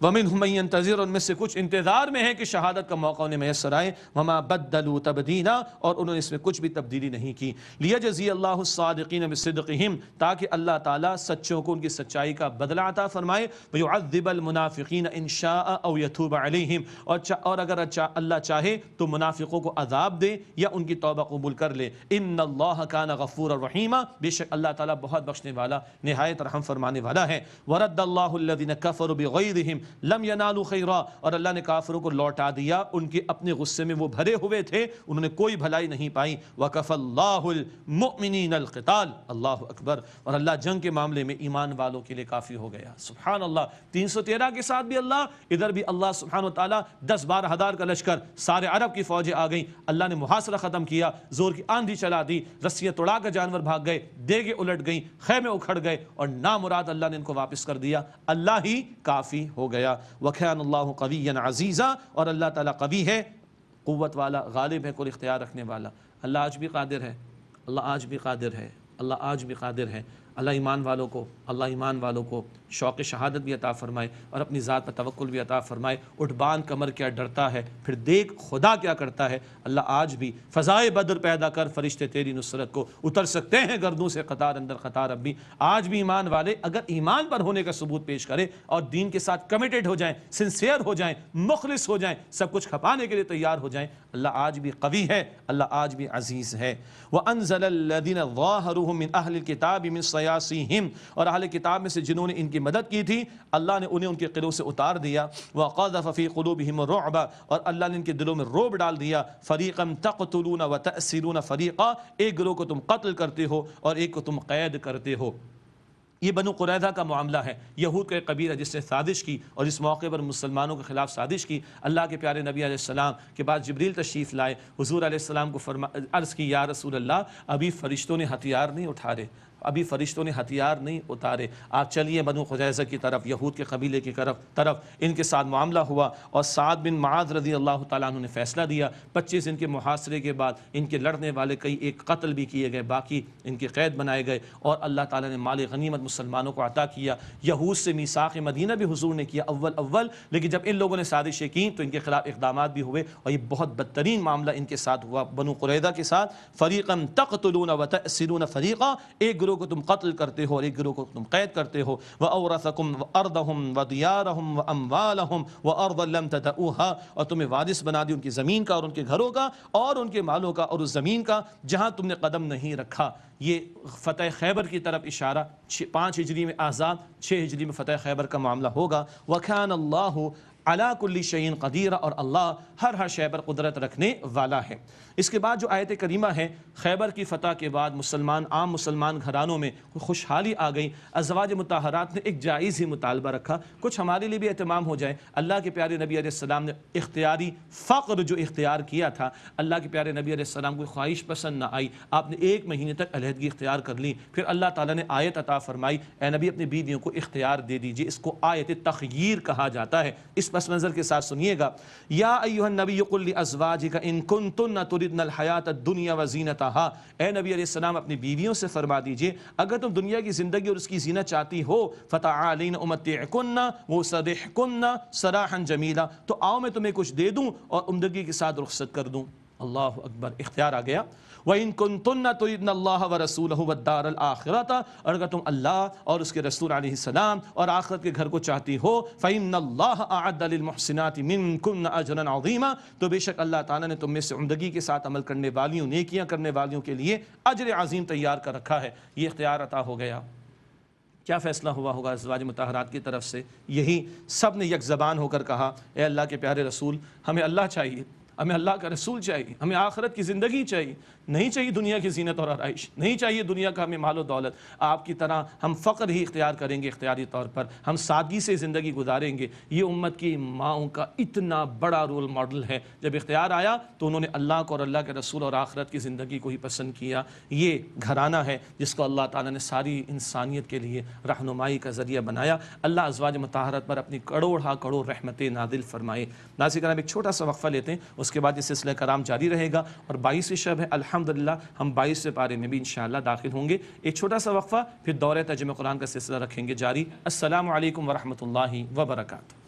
وَمِنْهُمْ مَن يَنْتَظِرُ، ان میں سے کچھ انتظار میں ہیں کہ شہادت کا موقع انہیں میسر آئے. وَمَا بَدَّلُوا تَبْدِيلًا، اور انہوں نے اس میں کچھ بھی تبدیلی نہیں کی. لِيَجْزِيَ اللَّهُ الصَّادِقِينَ بِصِدْقِهِمْ، تاکہ اللہ تعالیٰ سچوں کو ان کی سچائی کا بدلہ عطا فرمائے. وَيُعَذِّبَ الْمُنَافِقِينَ إِن شَاءَ أَوْ يَتُوبَ عَلَيْهِمْ، اور اگر اللہ چاہے تو منافقوں کو عذاب دے یا ان کی توبہ قبول کر لے. إِنَّ اللَّهَ كَانَ غَفُورًا رَحِيمًا، بے شک اللہ تعالیٰ بہت بخشنے والا نہایت رحم فرمانے والا ہے. وَرَدَّ اللَّهُ الَّذِينَ كَفَرُوا بِغَيْظِهِمْ لَمْ يَنَالُوا خَيْرًا، اور اللہ نے کافروں کو لوٹا دیا، ان کے اپنے غصے میں وہ بھرے ہوئے تھے، انہوں نے کوئی بھلائی نہیں پائی. وَكَفَى اللَّهُ الْمُؤْمِنِينَ الْقِتَالَ، اللہ اکبر، اور اللہ جنگ کے معاملے میں ایمان والوں کے لیے کافی ہو گیا. سبحان اللہ. 313 کے ساتھ بھی اللہ، ادھر بھی اللہ سبحانہ وتعالیٰ 10-12 ہزار کا لشکر، سارے عرب کی فوجیں آ گئیں. اللہ نے محاصرہ ختم کیا، زور کی آندھی چلا دی، رسیاں توڑا کر جانور بھاگ گئے، دیگیں الٹ گئیں، خیمے اکھڑ گئے، اور نامراد اللہ نے ان کو واپس کر دیا. اللہ ہی کافی ہو گیا. وَكَانَ اللَّهُ قَوِيًّا عَزِيزًا، اور اللہ تعالیٰ قوی ہے، قوت والا، غالب ہے، کل اختیار رکھنے والا. اللہ آج بھی قادر ہے، اللہ آج بھی قادر ہے، اللہ آج بھی قادر ہے. اللہ ایمان والوں کو شوق شہادت بھی عطا فرمائے اور اپنی ذات پر توکل بھی عطا فرمائے. اٹھ باندھ کمر کیا ڈرتا ہے، پھر دیکھ خدا کیا کرتا ہے. اللہ آج بھی فضائے بدر پیدا کر، فرشتے تیری نصرت کو اتر سکتے ہیں گردوں سے قطار اندر قطار. اب بھی آج بھی ایمان والے اگر ایمان پر ہونے کا ثبوت پیش کرے اور دین کے ساتھ کمیٹڈ ہو جائیں، سنسیئر ہو جائیں، مخلص ہو جائیں، سب کچھ کھپانے کے لیے تیار ہو جائیں، اللہ آج بھی قوی ہے، اللہ آج بھی عزیز ہے. وَأَنزَلَ الَّذِينَ ظَاهَرُوهُم مِّنْ أَهْلِ الْكِتَابِ مِنْ صَيَاصِيهِمْ، اور اہل کتاب میں سے جنہوں نے ان کی مدد کی تھی اللہ نے انہیں ان کے قلعوں سے اتار دیا. وَقَذَفَ فِي قُلُوبِهِمُ الرُّعْبَ، اور اللہ نے ان کے دلوں میں رعب ڈال دیا. فَرِيقًا تَقْتُلُونَ وَتَأْسِرُونَ فَرِيقًا، ایک گروہ کو تم قتل کرتے ہو اور ایک کو تم قید کرتے ہو. یہ بنو قریظہ کا معاملہ ہے، یہود کا ایک قبیلہ جس نے سازش کی اور اس موقع پر مسلمانوں کے خلاف سازش کی. اللہ کے پیارے نبی علیہ السلام کے بعد جبریل تشریف لائے، حضور علیہ السلام کو عرض کی یا رسول اللہ ابھی فرشتوں نے ہتھیار نہیں اٹھارے، ابھی فرشتوں نے ہتھیار نہیں اتارے، آپ چلیے بنو قریظہ کی طرف، یہود کے قبیلے کی طرف. ان کے ساتھ معاملہ ہوا اور سعد بن معاذ رضی اللہ تعالیٰ عنہ نے فیصلہ دیا. 25 ان کے محاصرے کے بعد ان کے لڑنے والے کئی ایک قتل بھی کیے گئے، باقی ان کے قید بنائے گئے، اور اللہ تعالیٰ نے مال غنیمت مسلمانوں کو عطا کیا. یہود سے میثاق مدینہ بھی حضور نے کیا اول، لیکن جب ان لوگوں نے سازشیں کی تو ان کے خلاف اقدامات بھی ہوئے، اور یہ بہت بدترین معاملہ ان کے ساتھ ہوا بنو قریظہ کے ساتھ. فَرِيقًا تَقْتُلُونَ وَتَأْسِرُونَ فَرِيقًا، ایک گروہ کو تم قتل کرتے ہو اور ایک گروہ کو تم قید کرتے ہو. وَأَوْرَثَكُمْ أَرْضَهُمْ وَدِيَارَهُمْ وَأَمْوَالَهُمْ وَأَرْضًا لَمْ تَطَئُوهَا، اور تمہیں وارث بنا دی ان کی زمین کا اور ان کے گھروں کا اور ان کے مالوں کا اور اس زمین کا جہاں تم نے قدم نہیں رکھا. یہ فتح خیبر کی طرف اشارہ. 5 ہجری میں آزاد، 6 ہجری میں فتح خیبر کا معاملہ ہوگا. وَكَانَ اللَّهُ عَلَىٰ كُلِّ شَيْءٍ قَدِيرًا، اور اللہ ہر شے پر قدرت رکھنے والا ہے. اس کے بعد جو آیت کریمہ ہے، خیبر کی فتح کے بعد عام مسلمان گھرانوں میں خوشحالی آ گئی. ازواج مطہرات نے ایک جائز ہی مطالبہ رکھا، کچھ ہمارے لیے بھی اہتمام ہو جائے. اللہ کے پیارے نبی علیہ السلام نے اختیاری فقر جو اختیار کیا تھا، اللہ کے پیارے نبی علیہ السلام کو خواہش پسند نہ آئی، آپ نے 1 مہینے تک علیحدگی اختیار کر لی. پھر اللہ تعالیٰ نے آیت عطا فرمائی، اے نبی اپنی بیویوں کو اختیار دے دیجئے. اس کو آیت تخییر کہا جاتا ہے. اس پس منظر کے ساتھ سنیے گا. یا ایھا النبی قل لازواجک ان کنتن تردن الحیاۃ الدنیا وزینتها، اے نبی علیہ السلام اپنی بیویوں سے فرما دیجئے اگر تم دنیا کی زندگی اور اس کی زینت چاہتی ہو، فتعالین امتعکن واسرحکن سراحا جمیلا، تو آؤ میں تمہیں کچھ دے دوں اور عمدگی کے ساتھ رخصت کر دوں. اللہ اکبر، اختیار آ گیا. وَإِن كُنتُنَّ تُرِدْنَ اللَّهَ وَرَسُولَهُ وَالدَّارَ الْآخِرَةَ، اور اگر تم اللہ اور اس کے رسول علیہ السلام اور آخرت کے گھر کو چاہتی ہو، فَإِنَّ اللَّهَ أَعَدَّ لِلْمُحْسِنَاتِ مِنكُنَّ أَجْرًا عَظِيمًا، تو بے شک اللہ تعالیٰ نے تم میں سے عمدگی کے ساتھ عمل کرنے والیوں، نیکیاں کرنے والیوں کے لیے اجر عظیم تیار کر رکھا ہے. یہ اختیار عطا ہو گیا. کیا فیصلہ ہوا ہوگا ازواج مطہرات کی طرف سے؟ یہی سب نے یک زبان ہو کر کہا، اے اللہ کے پیارے رسول، ہمیں اللہ چاہیے، ہمیں اللہ کا رسول چاہیے، ہمیں آخرت کی زندگی چاہیے، نہیں چاہیے دنیا کی زینت اور آرائش، نہیں چاہیے دنیا کا ہمیں مال و دولت. آپ کی طرح ہم فقر ہی اختیار کریں گے، اختیاری طور پر ہم سادگی سے زندگی گزاریں گے. یہ امت کی ماؤں کا اتنا بڑا رول ماڈل ہے. جب اختیار آیا تو انہوں نے اللہ کو اور اللہ کے رسول اور آخرت کی زندگی کو ہی پسند کیا. یہ گھرانہ ہے جس کو اللہ تعالیٰ نے ساری انسانیت کے لیے رہنمائی کا ذریعہ بنایا. اللہ ازواج مطہرات پر اپنی کروڑ رحمتیں نازل فرمائے. ناظرین کرام، ایک چھوٹا سا وقفہ لیتے ہیں، اس کے بعد یہ سلسلہ کرام جاری رہے گا. اور 22 شب ہے، الحمدللہ ہم 22 پارے میں بھی انشاءاللہ داخل ہوں گے. ایک چھوٹا سا وقفہ، پھر دورہ ترجمہ قرآن کا سلسلہ رکھیں گے جاری. السلام علیکم ورحمۃ اللہ وبرکاتہ.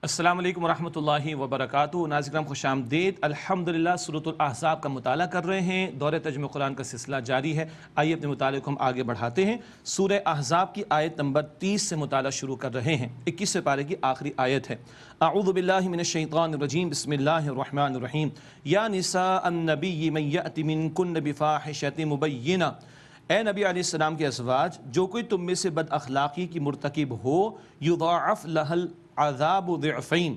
السلام علیکم ورحمۃ اللہ وبرکاتہ۔ ناظرین کرام خوش آمدید۔ الحمدللہ سورۃ الاحزاب کا مطالعہ کر رہے ہیں، دور ترجمہ قرآن کا سلسلہ جاری ہے۔ آئیے اپنے مطالعے کو ہم آگے بڑھاتے ہیں۔ سورہ احزاب کی آیت نمبر 30 سے مطالعہ شروع کر رہے ہیں۔ 21 پارے کی آخری آیت ہے۔ اعوذ باللہ من الشیطان الرجیم، بسم اللہ الرحمن الرحیم۔ یا نساء النبی من یأت منکن بفاحشۃ مبینہ، اے نبی علیہ السلام کے ازواج، جو کوئی تم میں سے بد اخلاقی کی مرتکب ہو، یضاعف لہ العذاب ضعفین،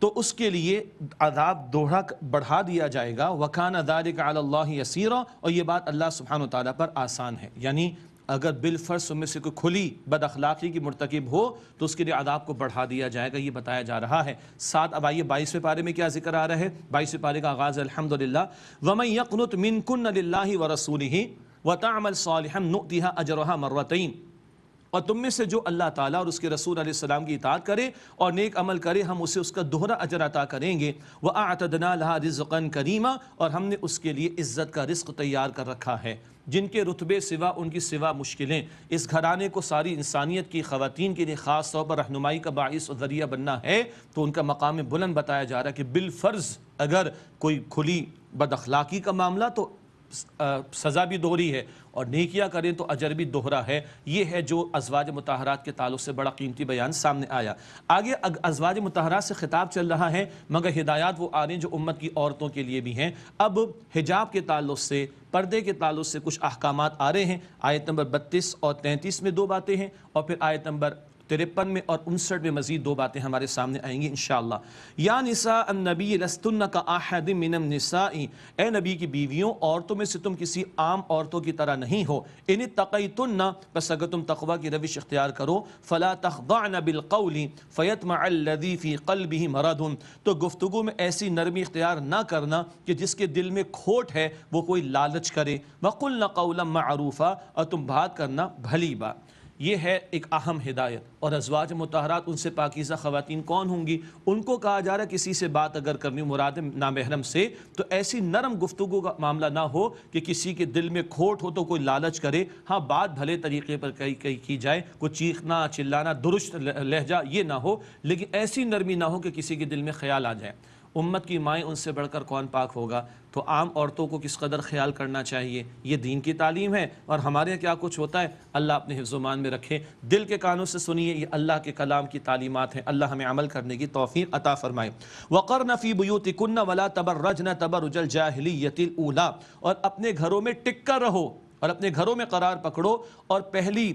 تو اس کے لیے عذاب دوہرا بڑھا دیا جائے گا۔ وکان ذلک علی اللہ یسیرا، اور یہ بات اللہ سبحانہ وتعالیٰ پر آسان ہے۔ یعنی اگر بالفرض تم میں سے کوئی کھلی بد اخلاقی کی مرتکب ہو تو اس کے لیے عذاب کو بڑھا دیا جائے گا، یہ بتایا جا رہا ہے۔ ساتھ اب آئیے 22ویں پارے میں کیا ذکر آ رہا ہے۔ 22ویں پارے کا آغاز الحمدللہ، ومن یقنت منکن للہ ورسولہ وتعمل صالحا نؤتها اجرها مرتين، اور تم میں سے جو اللہ تعالیٰ اور اس کے رسول علیہ السلام کی اطاعت کرے اور نیک عمل کرے، ہم اسے اس کا دوہرا اجر عطا کریں گے۔ وَأَعْتَدْنَا لَهَا رِزْقًا كَرِيمًا، اور ہم نے اس کے لیے عزت کا رزق تیار کر رکھا ہے۔ جن کے رتبے سوا ان کی سوا مشکلیں، اس گھرانے کو ساری انسانیت کی خواتین کے لیے خاص طور پر رہنمائی کا باعث و ذریعہ بننا ہے، تو ان کا مقام بلند بتایا جا رہا ہے کہ بالفرض اگر کوئی کھلی بد اخلاقی کا معاملہ تو سزا بھی دوہری ہے، اور نیکیاں کریں تو اجر بھی دوہرا ہے۔ یہ ہے جو ازواج مطہرات کے تعلق سے بڑا قیمتی بیان سامنے آیا۔ آگے ازواج مطہرات سے خطاب چل رہا ہے، مگر ہدایات وہ آ رہی ہیں جو امت کی عورتوں کے لیے بھی ہیں۔ اب حجاب کے تعلق سے، پردے کے تعلق سے کچھ احکامات آ رہے ہیں۔ آیت نمبر 32 اور 33 میں 2 باتیں ہیں، اور پھر آیت نمبر 53 میں اور 59 میں مزید 2 باتیں ہمارے سامنے آئیں گی انشاءاللہ۔ یا نساء النبی لستن کاحد من النساء، اے نبی کی بیویوں، عورتوں میں سے تم کسی عام عورتوں کی طرح نہیں ہو۔ ان اتقیتن، پس اگر تم تقوی کی روش اختیار کرو، فلا تخضعن بالقول فیطمع الذی فی قلبہ مرض، تو گفتگو میں ایسی نرمی اختیار نہ کرنا کہ جس کے دل میں کھوٹ ہے وہ کوئی لالچ کرے۔ وقلن قولا معروفا، اور تم بات کرنا بھلی بات۔ یہ ہے ایک اہم ہدایت۔ اور ازواج مطہرات ان سے پاکیزہ خواتین کون ہوں گی؟ ان کو کہا جا رہا ہے کسی سے بات اگر کرنی مراد نامحرم سے، تو ایسی نرم گفتگو کا معاملہ نہ ہو کہ کسی کے دل میں کھوٹ ہو تو کوئی لالچ کرے۔ ہاں، بات بھلے طریقے پر کی جائے، کوئی چیخنا چلانا درست لہجہ یہ نہ ہو، لیکن ایسی نرمی نہ ہو کہ کسی کے دل میں خیال آ جائے۔ امت کی مائیں ان سے بڑھ کر کون پاک ہوگا؟ تو عام عورتوں کو کس قدر خیال کرنا چاہیے، یہ دین کی تعلیم ہے۔ اور ہمارے یہاں کیا کچھ ہوتا ہے، اللہ اپنے حفظ و مان میں رکھے۔ دل کے کانوں سے سنیے، یہ اللہ کے کلام کی تعلیمات ہیں۔ اللہ ہمیں عمل کرنے کی توفیق عطا فرمائے۔ وَقَرْنَ فِي بُيُوتِكُنَّ وَلَا تَبَرَّجْنَ تَبَرُّجَ الْجَاهِلِيَّةِ الْأُولَىٰ، اور اپنے گھروں میں ٹک کر رہو، اور اپنے گھروں میں قرار پکڑو، اور پہلی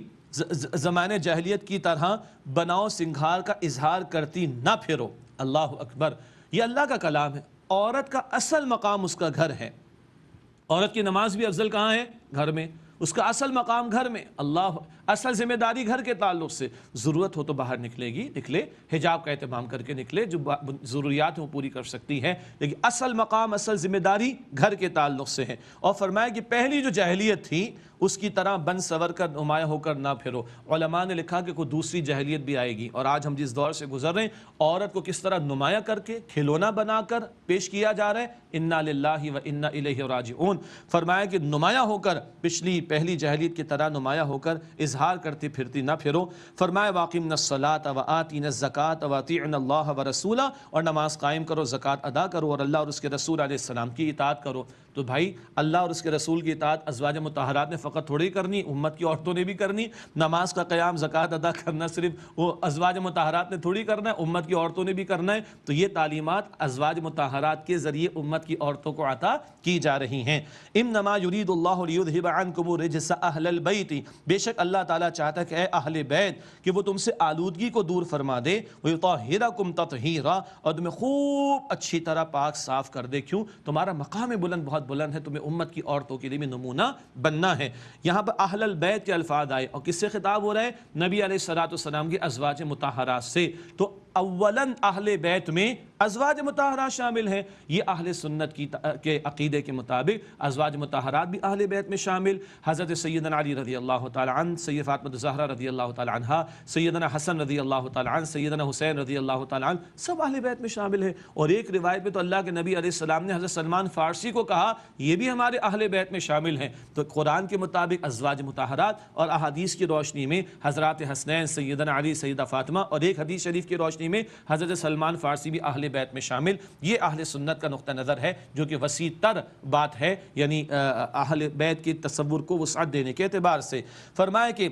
زمانے جاہلیت کی طرح بناؤ سنگھار کا اظہار کرتی نہ پھرو۔ اللہ اکبر، یہ اللہ کا کلام ہے۔ عورت کا اصل مقام اس کا گھر ہے۔ عورت کی نماز بھی افضل کہاں ہے؟ گھر میں۔ اس کا اصل مقام گھر میں۔ اللہ، اصل ذمہ داری گھر کے تعلق سے، ضرورت ہو تو باہر نکلے گی، نکلے، حجاب کا اہتمام کر کے نکلے، جو ضروریات ہیں وہ پوری کر سکتی ہے، لیکن اصل مقام، اصل ذمہ داری گھر کے تعلق سے ہے۔ اور فرمایا کہ پہلی جو جاہلیت تھی اس کی طرح بن سور کر نمایاں ہو کر نہ پھرو۔ علماء نے لکھا کہ کوئی دوسری جاہلیت بھی آئے گی، اور آج ہم جس دور سے گزر رہے ہیں، عورت کو کس طرح نمایاں کر کے کھلونا بنا کر پیش کیا جا رہا ہے۔ انا للہ و انا الیہ راجعون۔ فرمایا کہ نمایاں ہو کر، پہلی جاہلیت کی طرح نمایاں ہو کر اظہار کرتی پھرتی نہ پھرو۔ فرمایا واقمنا الصلاۃ وآتینا الزکاۃ واطیعنا اللہ ورسولہ، اور نماز قائم کرو، زکوٰۃ ادا کرو، اور اللہ اور اس کے رسول علیہ السلام کی اطاعت کرو۔ تو بھائی، اللہ اور اس کے رسول کی اطاعت ازواج مطہرات نے فقط تھوڑی کرنی، امت کی عورتوں نے بھی کرنی۔ نماز کا قیام، زکوٰۃ ادا کرنا صرف وہ ازواج مطہرات نے تھوڑی کرنا ہے، امت کی عورتوں نے بھی کرنا ہے۔ تو یہ تعلیمات ازواج مطہرات کے ذریعے امت کی عورتوں کو عطا کی جا رہی ہیں۔ انما یرید اللہ لیذھب عنکم الرجس اہل البیت، بے شک اللہ تعالیٰ چاہتا ہے کہ اے اہل بیت کہ وہ تم سے آلودگی کو دور فرما دے، ویطہرکم تطہیرا، اور تمہیں خوب اچھی طرح پاک صاف کر دے۔ کیوں؟ تمہارا مقام بلند بہت بلند ہے، تمہیں امت کی عورتوں کے لیے بھی نمونہ بننا ہے۔ یہاں پر اہل البیت کے الفاظ آئے، اور کس سے خطاب ہو رہا ہے؟ نبی علیہ الصلوۃ والسلام کی ازواج مطہرات سے۔ تو اولاً اہل بیت میں ازواج مطہرات شامل ہیں۔ یہ اہل سنت کے عقیدے کے مطابق ازواج مطہرات بھی اہل بیت میں شامل۔ حضرت سیدنا علی رضی اللہ تعالی عنہ، سید فاطمہ الزہرا رضی اللہ تعالی عنہا، سیدنا حسن رضی اللہ تعالی عنہ، سیدنا حسین رضی اللہ تعالی عنہ، سب اہل بیت میں شامل ہیں۔ اور ایک روایت میں تو اللہ کے نبی علیہ السلام نے حضرت سلمان فارسی کو کہا یہ بھی ہمارے اہل بیت میں شامل ہیں۔ تو قرآن کے مطابق ازواج مطہرات، اور احادیث کی روشنی میں حضرات حسنین، سیدنا علی، سیدہ فاطمہ، اور ایک حدیث شریف کی روشنی روشنی میں حضرت سلمان فارسی بھی اہل بیت میں شامل. یہ اہل سنت کا نقطہ نظر ہے جو کہ وسیع تر بات ہے، یعنی اہل بیت کے تصور کو وسعت دینے کے اعتبار سے. فرمایا کہ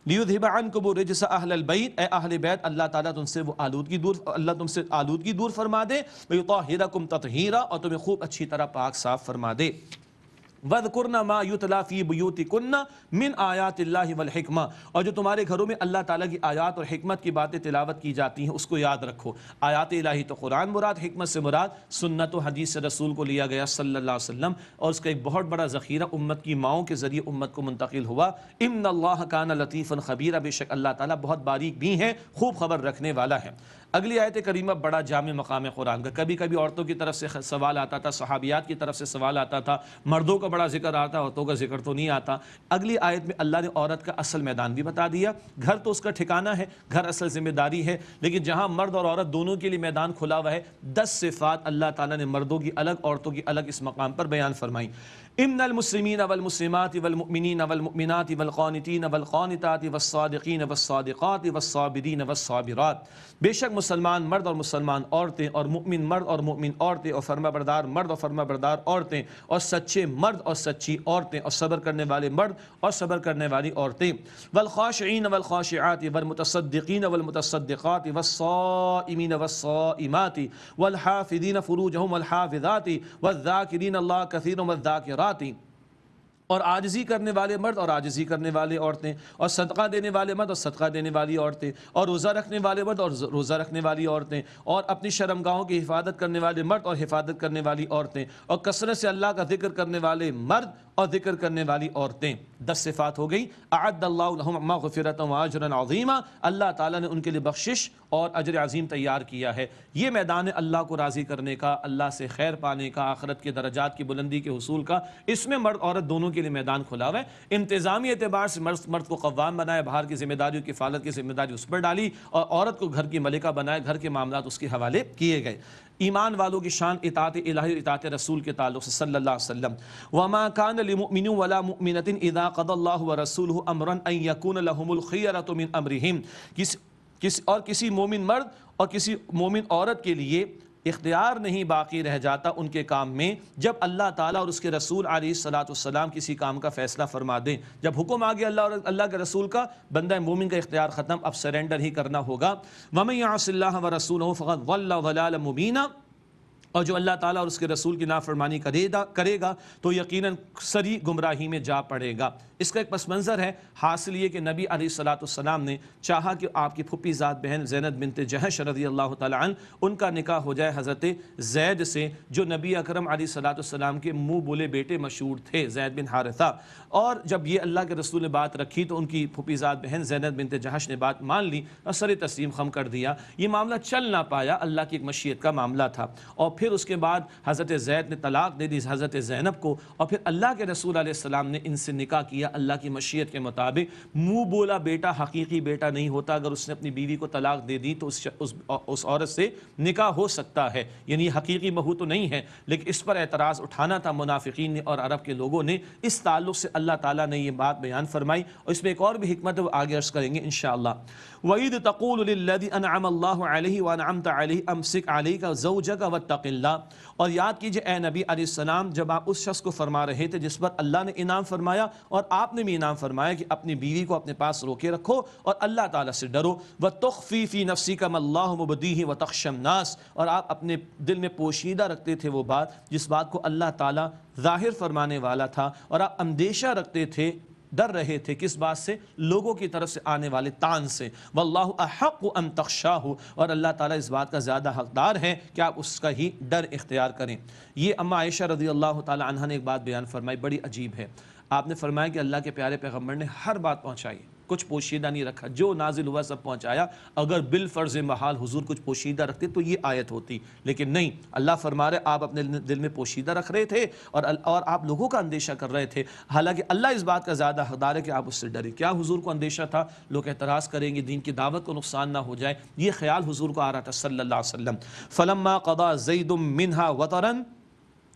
لیذھب عنکم الرجس اہل البیت، اے اہل بیت اللہ تعالیٰ تم سے وہ آلودگی دور فرما دے، ویطہرکم تطہیرا، اور تمہیں خوب اچھی طرح پاک صاف فرما دے. وَاذْكُرْنَ مَا يُتْلَى فِي بُيُوتِكُنَّ مِنْ آیَاتِ اللَّهِ وَالْحِکْمَةِ، اور جو تمہارے گھروں میں اللہ تعالیٰ کی آیات اور حکمت کی باتیں تلاوت کی جاتی ہیں اس کو یاد رکھو. آیات الہی تو قرآن مراد، حکمت سے مراد سنت و حدیث سے رسول کو لیا گیا صلی اللہ علیہ وسلم، اور اس کا ایک بہت بڑا ذخیرہ امت کی ماؤں کے ذریعے امت کو منتقل ہوا. ان اللہ کان لطیفا خبیرا، بے شک اللہ تعالیٰ بہت باریک بھی ہے، خوب خبر رکھنے والا ہے. اگلی آیت کریمہ بڑا جامع مقام قرآن کا. کبھی کبھی عورتوں کی طرف سے سوال آتا تھا، صحابیات کی طرف سے سوال آتا تھا، مردوں کا بڑا ذکر آتا، عورتوں کا ذکر تو نہیں آتا. اگلی آیت میں اللہ نے عورت کا اصل میدان بھی بتا دیا. گھر تو اس کا ٹھکانہ ہے، گھر اصل ذمہ داری ہے، لیکن جہاں مرد اور عورت دونوں کے لیے میدان کھلا ہوا ہے، 10 صفات اللہ تعالیٰ نے مردوں کی الگ عورتوں کی الگ اس مقام پر بیان فرمائی. ان المسلمین والمسلمات والمؤمنین والمؤمنات والقانتین والقانتات والصادقین والصادقات والصابرین والصابرات، بے شک مسلمان مرد اور مسلمان عورتیں، اور مؤمن مرد اور مؤمن عورتیں، اور فرما بردار مرد اور فرما بردار عورتیں، اور سچے مرد اور سچی عورتیں، اور صبر کرنے والے مرد اور صبر کرنے والی عورتیں. والخاشعین والخاشعات والمتصدقین والمتصدقات والصائمین والصائمات والحافظین فروجہم والحافظات والذاکرین اللہ کثیرا والذاکرات، اور عاجزی کرنے والے مرد اور عاجزی کرنے والے عورتیں، اور صدقہ دینے والے مرد اور صدقہ دینے والی عورتیں، اور روزہ رکھنے والے مرد اور روزہ رکھنے والی عورتیں، اور اپنی شرمگاہوں کی حفاظت کرنے والے مرد اور حفاظت کرنے والی عورتیں، اور کثرت سے اللہ کا ذکر کرنے والے مرد اور ذکر کرنے والی عورتیں. 10 صفات ہو گئی. اعد اللہ لہم مغفرۃ واجرا عظیما، اللہ تعالیٰ نے ان کے لیے بخشش اور اجر عظیم تیار کیا ہے. یہ میدان اللہ کو راضی کرنے کا، اللہ سے خیر پانے کا، آخرت کے درجات کی بلندی کے حصول کا، اس میں مرد عورت دونوں کے لیے میدان کھلا ہوا ہے. انتظامی اعتبار سے مرد کو قوام بنایا، باہر کی ذمہ داریوں کی حفاظت کی ذمہ داری اس پر ڈالی، اور عورت کو گھر کی ملکہ بنایا، گھر کے معاملات اس کے حوالے کیے گئے. ایمان والوں کی شان اطاعت الہی اور اطاعت رسول کے تعلق سے صلی اللہ علیہ وسلم. وما كان لمؤمن ولا مؤمنة اذا قضى الله ورسوله امرا ان يكون لهم الخيرة من امرهم، کسی مومن مرد اور کسی مومن عورت کے لیے اختیار نہیں باقی رہ جاتا ان کے کام میں جب اللہ تعالیٰ اور اس کے رسول علیہ الصلوۃ والسلام کسی کام کا فیصلہ فرما دیں. جب حکم آ گیا اللہ اور اللہ کے رسول کا، بندہ مومن کا اختیار ختم، اب سرنڈر ہی کرنا ہوگا. وَمَن يَعْصِ اللَّهَ وَرَسُولَهُ فَقَدْ ضَلَّ ضَلَالًا مُبِينًا، اور جو اللہ تعالیٰ اور اس کے رسول کی نافرمانی کرے گا تو یقیناً سری گمراہی میں جا پڑے گا. اس کا ایک پس منظر ہے. حاصل یہ کہ نبی علیہ الصلوۃ والسلام نے چاہا کہ آپ کی پھپھی ذات بہن زینب بنت جہش رضی اللہ تعالیٰ عنہ، ان کا نکاح ہو جائے حضرت زید سے، جو نبی اکرم علیہ الصلوۃ والسلام کے منہ بولے بیٹے مشہور تھے، زید بن حارثہ. اور جب یہ اللہ کے رسول نے بات رکھی تو ان کی پھپھی ذات بہن زینب بنت جہش نے بات مان لی اور سر تسلیم خم کر دیا. یہ معاملہ چل نہ پایا، اللہ کی ایک مشیت کا معاملہ تھا. اور پھر اس کے بعد حضرت زید نے طلاق دے دی حضرت زینب کو، اور پھر اللہ کے رسول علیہ السلام نے ان سے نکاح کیا اللہ کی مشیت کے مطابق. منہ بولا بیٹا حقیقی بیٹا نہیں ہوتا. اگر اس نے اپنی بیوی کو طلاق دے دی تو اس عورت سے نکاح ہو سکتا ہے، یعنی حقیقی بہو تو نہیں ہے، لیکن اس پر اعتراض اٹھانا تھا منافقین نے اور عرب کے لوگوں نے. اس تعلق سے اللہ تعالیٰ نے یہ بات بیان فرمائی، اور اس میں ایک اور بھی حکمت ہے، وہ آگے عرض کریں گے انشاءاللہ. وَإِذْ تَقُولُ لِلَّذِي أَنْعَمَ اللَّهُ عَلَيْهِ وَأَنْعَمْتَ عَلَيْهِ أَمْسِكْ عَلَيْكَ زَوْجَكَ وَاتَّقِ اللَّهِ، اور یاد کیجئے اے نبی علیہ السلام جب آپ اس شخص کو فرما رہے تھے جس پر اللہ نے انعام فرمایا اور آپ نے بھی انعام فرمایا کہ اپنی بیوی کو اپنے پاس روکے رکھو اور اللہ تعالیٰ سے ڈرو. وَتُخْفِي فِي نَفْسِكَ مَا اللَّهُ مُبْدِيهِ وَتَخْشَى النَّاسَ، اور آپ اپنے دل میں پوشیدہ رکھتے تھے وہ بات جس بات کو اللہ تعالیٰ ظاہر فرمانے والا تھا، اور آپ اندیشہ رکھتے تھے، ڈر رہے تھے کس بات سے؟ لوگوں کی طرف سے آنے والے طعن سے. وَاللَّهُ أَحَقُّ أَن تَخْشَاهُ، اور اللہ تعالیٰ اس بات کا زیادہ حقدار ہے کہ آپ اس کا ہی ڈر اختیار کریں. یہ اما عائشہ رضی اللہ تعالی عنہ نے ایک بات بیان فرمائی، بڑی عجیب ہے. آپ نے فرمایا کہ اللہ کے پیارے پیغمبر نے ہر بات پہنچائی، کچھ پوشیدہ نہیں رکھا، جو نازل ہوا سب پہنچایا. اگر بالفرض محال حضور کچھ پوشیدہ رکھتے تو یہ آیت ہوتی، لیکن نہیں. اللہ فرما رہے آپ اپنے دل میں پوشیدہ رکھ رہے تھے اور آپ لوگوں کا اندیشہ کر رہے تھے، حالانکہ اللہ اس بات کا زیادہ حقدار ہے کہ آپ اس سے ڈریں. کیا حضور کو اندیشہ تھا لوگ اعتراض کریں گے، دین کی دعوت کو نقصان نہ ہو جائے؟ یہ خیال حضور کو آ رہا تھا صلی اللہ علیہ وسلم. فلما قضى زید منها وطرا،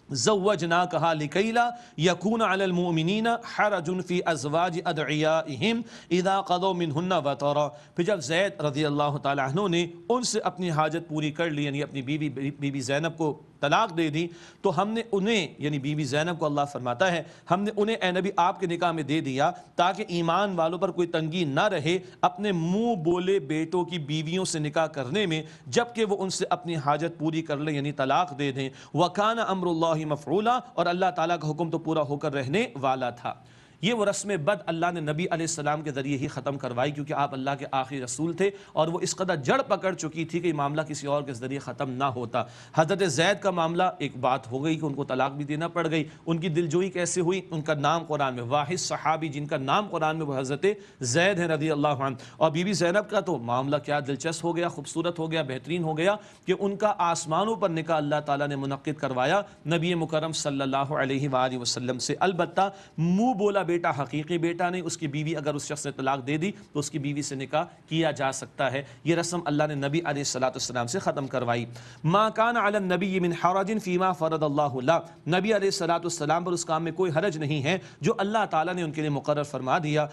زوجناکہا لکی لا یکون علی المؤمنین حرج فی ازواج ادعیائہم اذا قضوا منہن وطرا۔ پھر جب زید رضی اللہ تعالیٰ عنہ نے ان سے اپنی حاجت پوری کر لی، یعنی اپنی بیوی زینب کو طلاق دے دی، تو ہم نے انہیں، یعنی بیوی زینب کو اللہ فرماتا ہے، ہم نے انہیں اے نبی آپ کے نکاح میں دے دیا تاکہ ایمان والوں پر کوئی تنگی نہ رہے اپنے منہ بولے بیٹوں کی بیویوں سے نکاح کرنے میں، جبکہ وہ ان سے اپنی حاجت پوری کر لیں، یعنی طلاق دے دیں۔ وَكَانَ أَمْرُ اللَّهِ مَفْعُولًا، اور اللہ تعالیٰ کا حکم تو پورا ہو کر رہنے والا تھا۔ یہ وہ رسم بد اللہ نے نبی علیہ السلام کے ذریعے ہی ختم کروائی، کیونکہ آپ اللہ کے آخری رسول تھے اور وہ اس قدر جڑ پکڑ چکی تھی کہ یہ معاملہ کسی اور کے ذریعے ختم نہ ہوتا۔ حضرت زید کا معاملہ ایک بات ہو گئی کہ ان کو طلاق بھی دینا پڑ گئی۔ ان کی دلجوئی کیسے ہوئی؟ ان کا نام قرآن میں، واحد صحابی جن کا نام قرآن میں وہ حضرت زید ہیں رضی اللہ عنہ۔ اور بی بی زینب کا تو معاملہ کیا دلچسپ ہو گیا، خوبصورت ہو گیا، بہترین ہو گیا کہ ان کا آسمانوں پر نکاح اللہ تعالیٰ نے منعقد کروایا نبی مکرم صلی اللہ علیہ وآلہ وسلم سے۔ البتہ منہ بولا بیٹا حقیقی بیٹا نہیں، اس کی بیوی اگر اس شخص نے طلاق دے دی تو اس کی بیوی سے نکاح کیا جا سکتا ہے۔ یہ رسم اللہ نے نبی علیہ السلام سے ختم کروائی۔ ما کان علی النبی من حرج فیما فرض اللہ له، نبی علیہ السلام پر اس کام میں کوئی حرج نہیں ہے جو اللہ تعالیٰ نے ان کے لیے مقرر فرما دیا۔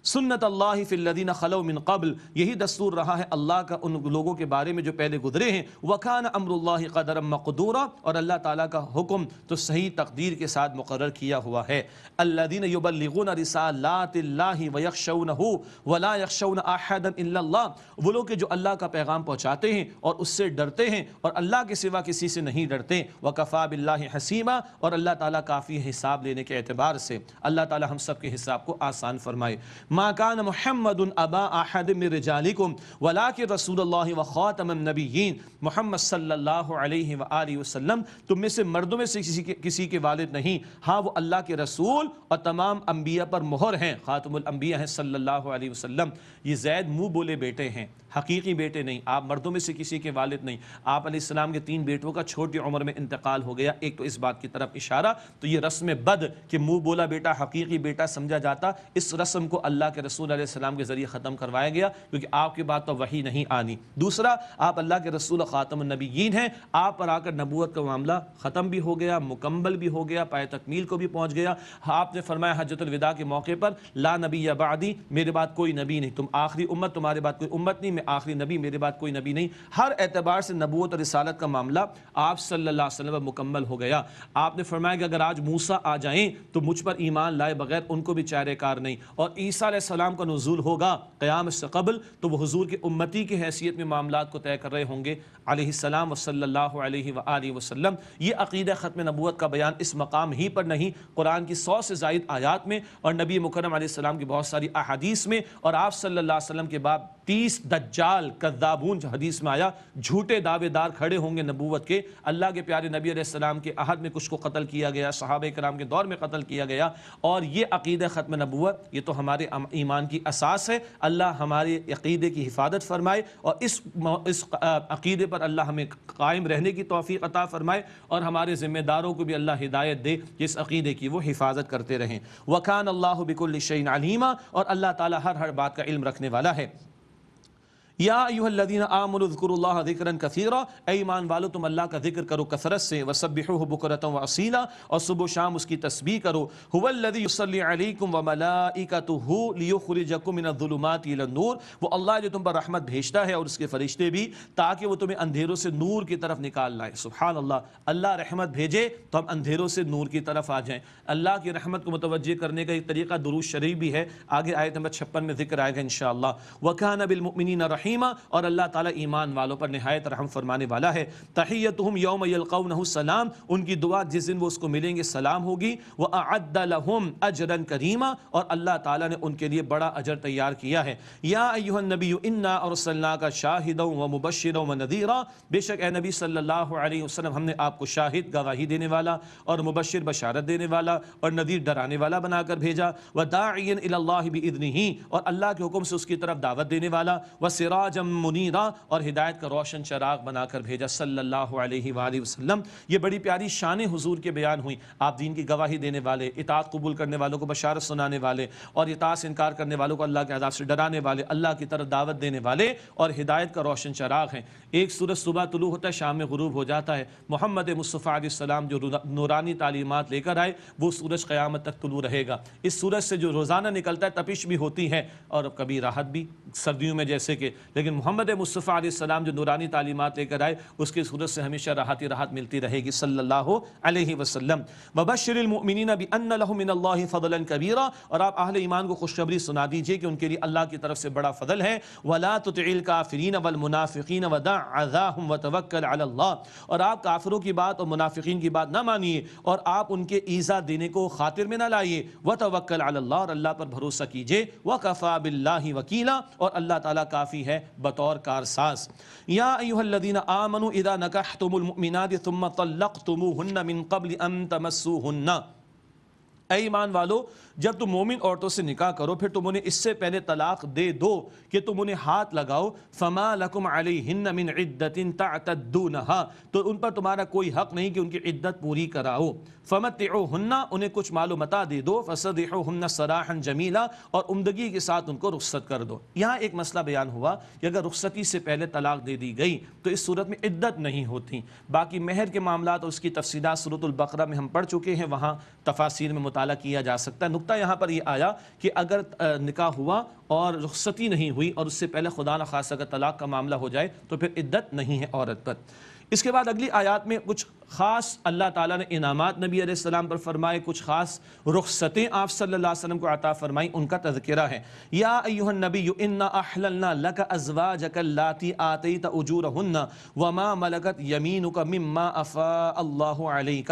سنت اللہ فی الذین خلو من قبل، یہی دستور رہا ہے اللہ کا ان لوگوں کے بارے میں جو پہلے گزرے ہیں۔ وکان امر اللہ قدرا مقدورا، اور اللہ تعالیٰ کا حکم تو صحیح تقدیر کے ساتھ مقرر کیا ہوا ہے۔ الذین یبلغون رسالات اللہ ویخشونہ ولا یخشون احدا الا اللہ، وہ لوگ کہ جو اللہ کا پیغام پہنچاتے ہیں اور اس سے ڈرتے ہیں اور اللہ کے سوا کسی سے نہیں ڈرتے۔ وکفی باللہ حسیبا، اور اللہ تعالیٰ کافی ہے حساب لینے کے اعتبار سے۔ اللہ تعالیٰ ہم سب کے حساب کو آسان فرمائے۔ ما كان محمد ابا احد من رجالکم ولکن رسول اللہ وخاتم النبیین، محمد صلی اللہ علیہ وآلہ وسلم تم میں سے مردوں میں سے کسی کے والد نہیں، ہاں وہ اللہ کے رسول اور تمام انبیاء پر مہر ہیں، خاتم الانبیاء ہیں صلی اللہ علیہ وسلم۔ یہ زید منہ بولے بیٹے ہیں، حقیقی بیٹے نہیں، آپ مردوں میں سے کسی کے والد نہیں۔ آپ علیہ السلام کے 3 بیٹوں کا چھوٹی عمر میں انتقال ہو گیا، ایک تو اس بات کی طرف اشارہ، تو یہ رسم بد کہ منہ بولا بیٹا حقیقی بیٹا سمجھا جاتا، اس رسم کو اللہ کے رسول علیہ السلام کے ذریعے ختم کروایا گیا، کیونکہ آپ کے بعد تو وحی نہیں آنی۔ دوسرا، آپ اللہ کے رسول خاتم النبیین ہیں، آپ پر آ کر نبوت کا معاملہ ختم بھی ہو گیا، مکمل بھی ہو گیا، پائے تکمیل کو بھی پہنچ گیا۔ آپ نے فرمایا حجۃ الوداع کے موقع پر، لا نبی بعدی، میرے بعد کوئی نبی نہیں، تم آخری امت، تمہارے بعد کوئی امت نہیں، میں آخری نبی، میرے بعد کوئی نبی نہیں۔ ہر اعتبار سے نبوت اور رسالت کا معاملہ آپ صلی اللہ علیہ وسلم مکمل ہو گیا۔ آپ نے فرمایا کہ اگر آج موسیٰ آ جائیں تو مجھ پر ایمان لائے بغیر ان کو بھی چارے کار نہیں، اور عیسیٰ علیہ السلام کا نزول ہوگا قیامت سے قبل تو وہ حضور کے امتی کی حیثیت میں معاملات کو طے کر رہے ہوں گے علیہ السلام وصلی اللہ علیہ وآلہ وسلم۔ یہ عقیدہ ختم نبوت کا بیان اس مقام ہی پر نہیں، قرآن کی 100 سے زائد آیات میں اور نبی مکرم علیہ السلام کی بہت ساری احادیث میں، اور آپ صلی اللہ علیہ وسلم کے بعد 30 دجال کذابون جو حدیث میں آیا، جھوٹے دعوے دار کھڑے ہوں گے نبوت کے۔ اللہ کے پیارے نبی علیہ السلام کے عہد میں کچھ کو قتل کیا گیا، صحابہ کرام کے دور میں قتل کیا گیا، اور یہ عقیدہ ختم نبوت یہ تو ہمارے ایمان کی اساس ہے۔ اللہ ہمارے عقیدے کی حفاظت فرمائے اور اس عقیدے پر اللہ ہمیں قائم رہنے کی توفیق عطا فرمائے، اور ہمارے ذمہ داروں کو بھی اللہ ہدایت دے جس عقیدے کی وہ حفاظت کرتے رہیں۔ وَكَانَ اللَّهُ بِكُلِّ شَيْءٍ عَلِيمًا، اور اللہ تعالیٰ ہر بات کا علم رکھنے والا ہے۔ یا ایھا الذین آمنوا اذکروا اللہ ذکرا کثیرا، اے ایمان والو تم اللہ کا ذکر کرو کثرت سے، وسبحوہ بکرۃ واصیلا، اور صبح و شام اس کی تسبیح کرو۔ ھو الذی یصلی علیکم وملائکتہ لیخرجکم من الظلمات الی النور، وہ اللہ جو تم پر رحمت بھیجتا ہے اور اس کے فرشتے بھی، تاکہ وہ تمہیں اندھیروں سے نور کی طرف نکال لائے۔ سبحان اللہ، اللہ رحمت بھیجے تو ہم اندھیروں سے نور کی طرف آ جائیں۔ اللہ کی رحمت کو متوجہ کرنے کا ایک طریقہ درود شریف بھی ہے، آگے آیت نمبر 56 میں ذکر آئے گا انشاءاللہ۔ وکان بالمؤمنین رحیما، اور اللہ تعالیٰ ایمان والوں پر نہایت رحم فرمانے والا ہے۔ تحیتہم یوم یلقونہ سلام، ان کی دعا جس دن وہ اس کو ملیں گے سلام ہوگی۔ وأعد لہم اجرا کریما، اور اللہ تعالیٰ نے ان کے لیے بڑا اجر تیار کیا ہے۔ یا ایھا النبی انا ارسلناک شاہدا ومبشرا ونذیرا، بے شک اے نبی صلی اللہ علیہ وسلم ہم نے آپ کو شاہد گواہی دینے والا اور مبشر بشارت دینے والا اور نذیر ڈرانے والا بنا کر بھیجا۔ وداعیا الی اللہ باذنہ، اور اللہ کے حکم سے اس کی طرف دعوت دینے والا۔ وسراجا وسراجا منیرا، اور ہدایت کا روشن چراغ بنا کر بھیجا صلی اللہ علیہ وآلہ وسلم۔ یہ بڑی پیاری شان حضور کے بیان ہوئی، آپ دین کی گواہی دینے والے، اطاعت قبول کرنے والوں کو بشارت سنانے والے، اور اطاعت سے انکار کرنے والوں کو اللہ کے عذاب سے ڈرانے والے، اللہ کی طرف دعوت دینے والے، اور ہدایت کا روشن چراغ ہیں۔ ایک سورج صبح طلوع ہوتا ہے، شام میں غروب ہو جاتا ہے۔ محمد مصطفیٰ علیہ السلام جو نورانی تعلیمات لے کر آئے، وہ سورج قیامت تک طلوع رہے گا۔ اس سورج سے جو روزانہ نکلتا ہے تپش بھی ہوتی ہے اور کبھی راحت بھی، سردیوں میں جیسے کہ، لیکن محمد مصطفیٰ علیہ السلام جو نورانی تعلیمات لے کر آئے، اس کے سورج سے ہمیشہ راحت ہی راحت ملتی رہے گی صلی اللہ علیہ وسلم۔ وبشر المؤمنین بان لهم من اللہ فضلا کبیرا، اور آپ اہل ایمان کو خوشخبری سنا دیجئے کہ ان کے لیے اللہ کی طرف سے بڑا فضل ہے۔ ولا تطع الکافرین والمنافقین ودع اذاهم وتوکل علی اللہ، اور آپ کافروں کی بات اور منافقین کی بات نہ مانیے اور آپ ان کے ایذا دینے کو خاطر میں نہ لائیے۔ وتوکل علی اللہ، اور اللہ پر بھروسہ کیجئے۔ وکفی باللہ وکیلا، اور اللہ تعالیٰ کافی ہے بطور کارساز۔ یا ایھا الذین آمنوا اذا نکحتم المؤمنات ثم طلقتموہن من قبل ان تمسوہن، اے ایمان والو جب تم مومن عورتوں سے نکاح کرو پھر تم انہیں اس سے پہلے طلاق دے دو کہ تم انہیں ہاتھ لگاؤ، فما لکم علیہن من عدت تعتدونہا، تو ان پر تمہارا کوئی حق نہیں کہ ان کی عدت پوری کراؤ۔ فمتعوہن، انہیں کچھ مال و متاع دے دو، فسرحوہن سراحا جمیلا، اور عمدگی کے ساتھ ان کو رخصت کر دو۔ یہاں ایک مسئلہ بیان ہوا کہ اگر رخصتی سے پہلے طلاق دے دی گئی تو اس صورت میں عدت نہیں ہوتی۔ باقی مہر کے معاملات اور اس کی تفصیلات سورۃ البقرہ میں ہم پڑھ چکے ہیں، وہاں تفاسیر میں مطالعہ کیا جا سکتا ہے۔ نقطہ یہاں پر یہ آیا کہ اگر نکاح ہوا اور رخصتی نہیں ہوئی اور اس سے پہلے خدا نخواستہ اگر طلاق کا معاملہ ہو جائے تو پھر عدت نہیں ہے عورت پر۔ اس کے بعد اگلی آیات میں کچھ خاص اللہ تعالیٰ نے انعامات نبی علیہ السلام پر فرمائے، کچھ خاص رخصتیں آپ صلی اللہ علیہ وسلم کو عطا فرمائی، ان کا تذکرہ ہے۔ یا ایھا النبی انا احللنا لک ازواجک اللاتی آتیت اجورہن وما ملکت یمینک مما افاء اللہ علیک،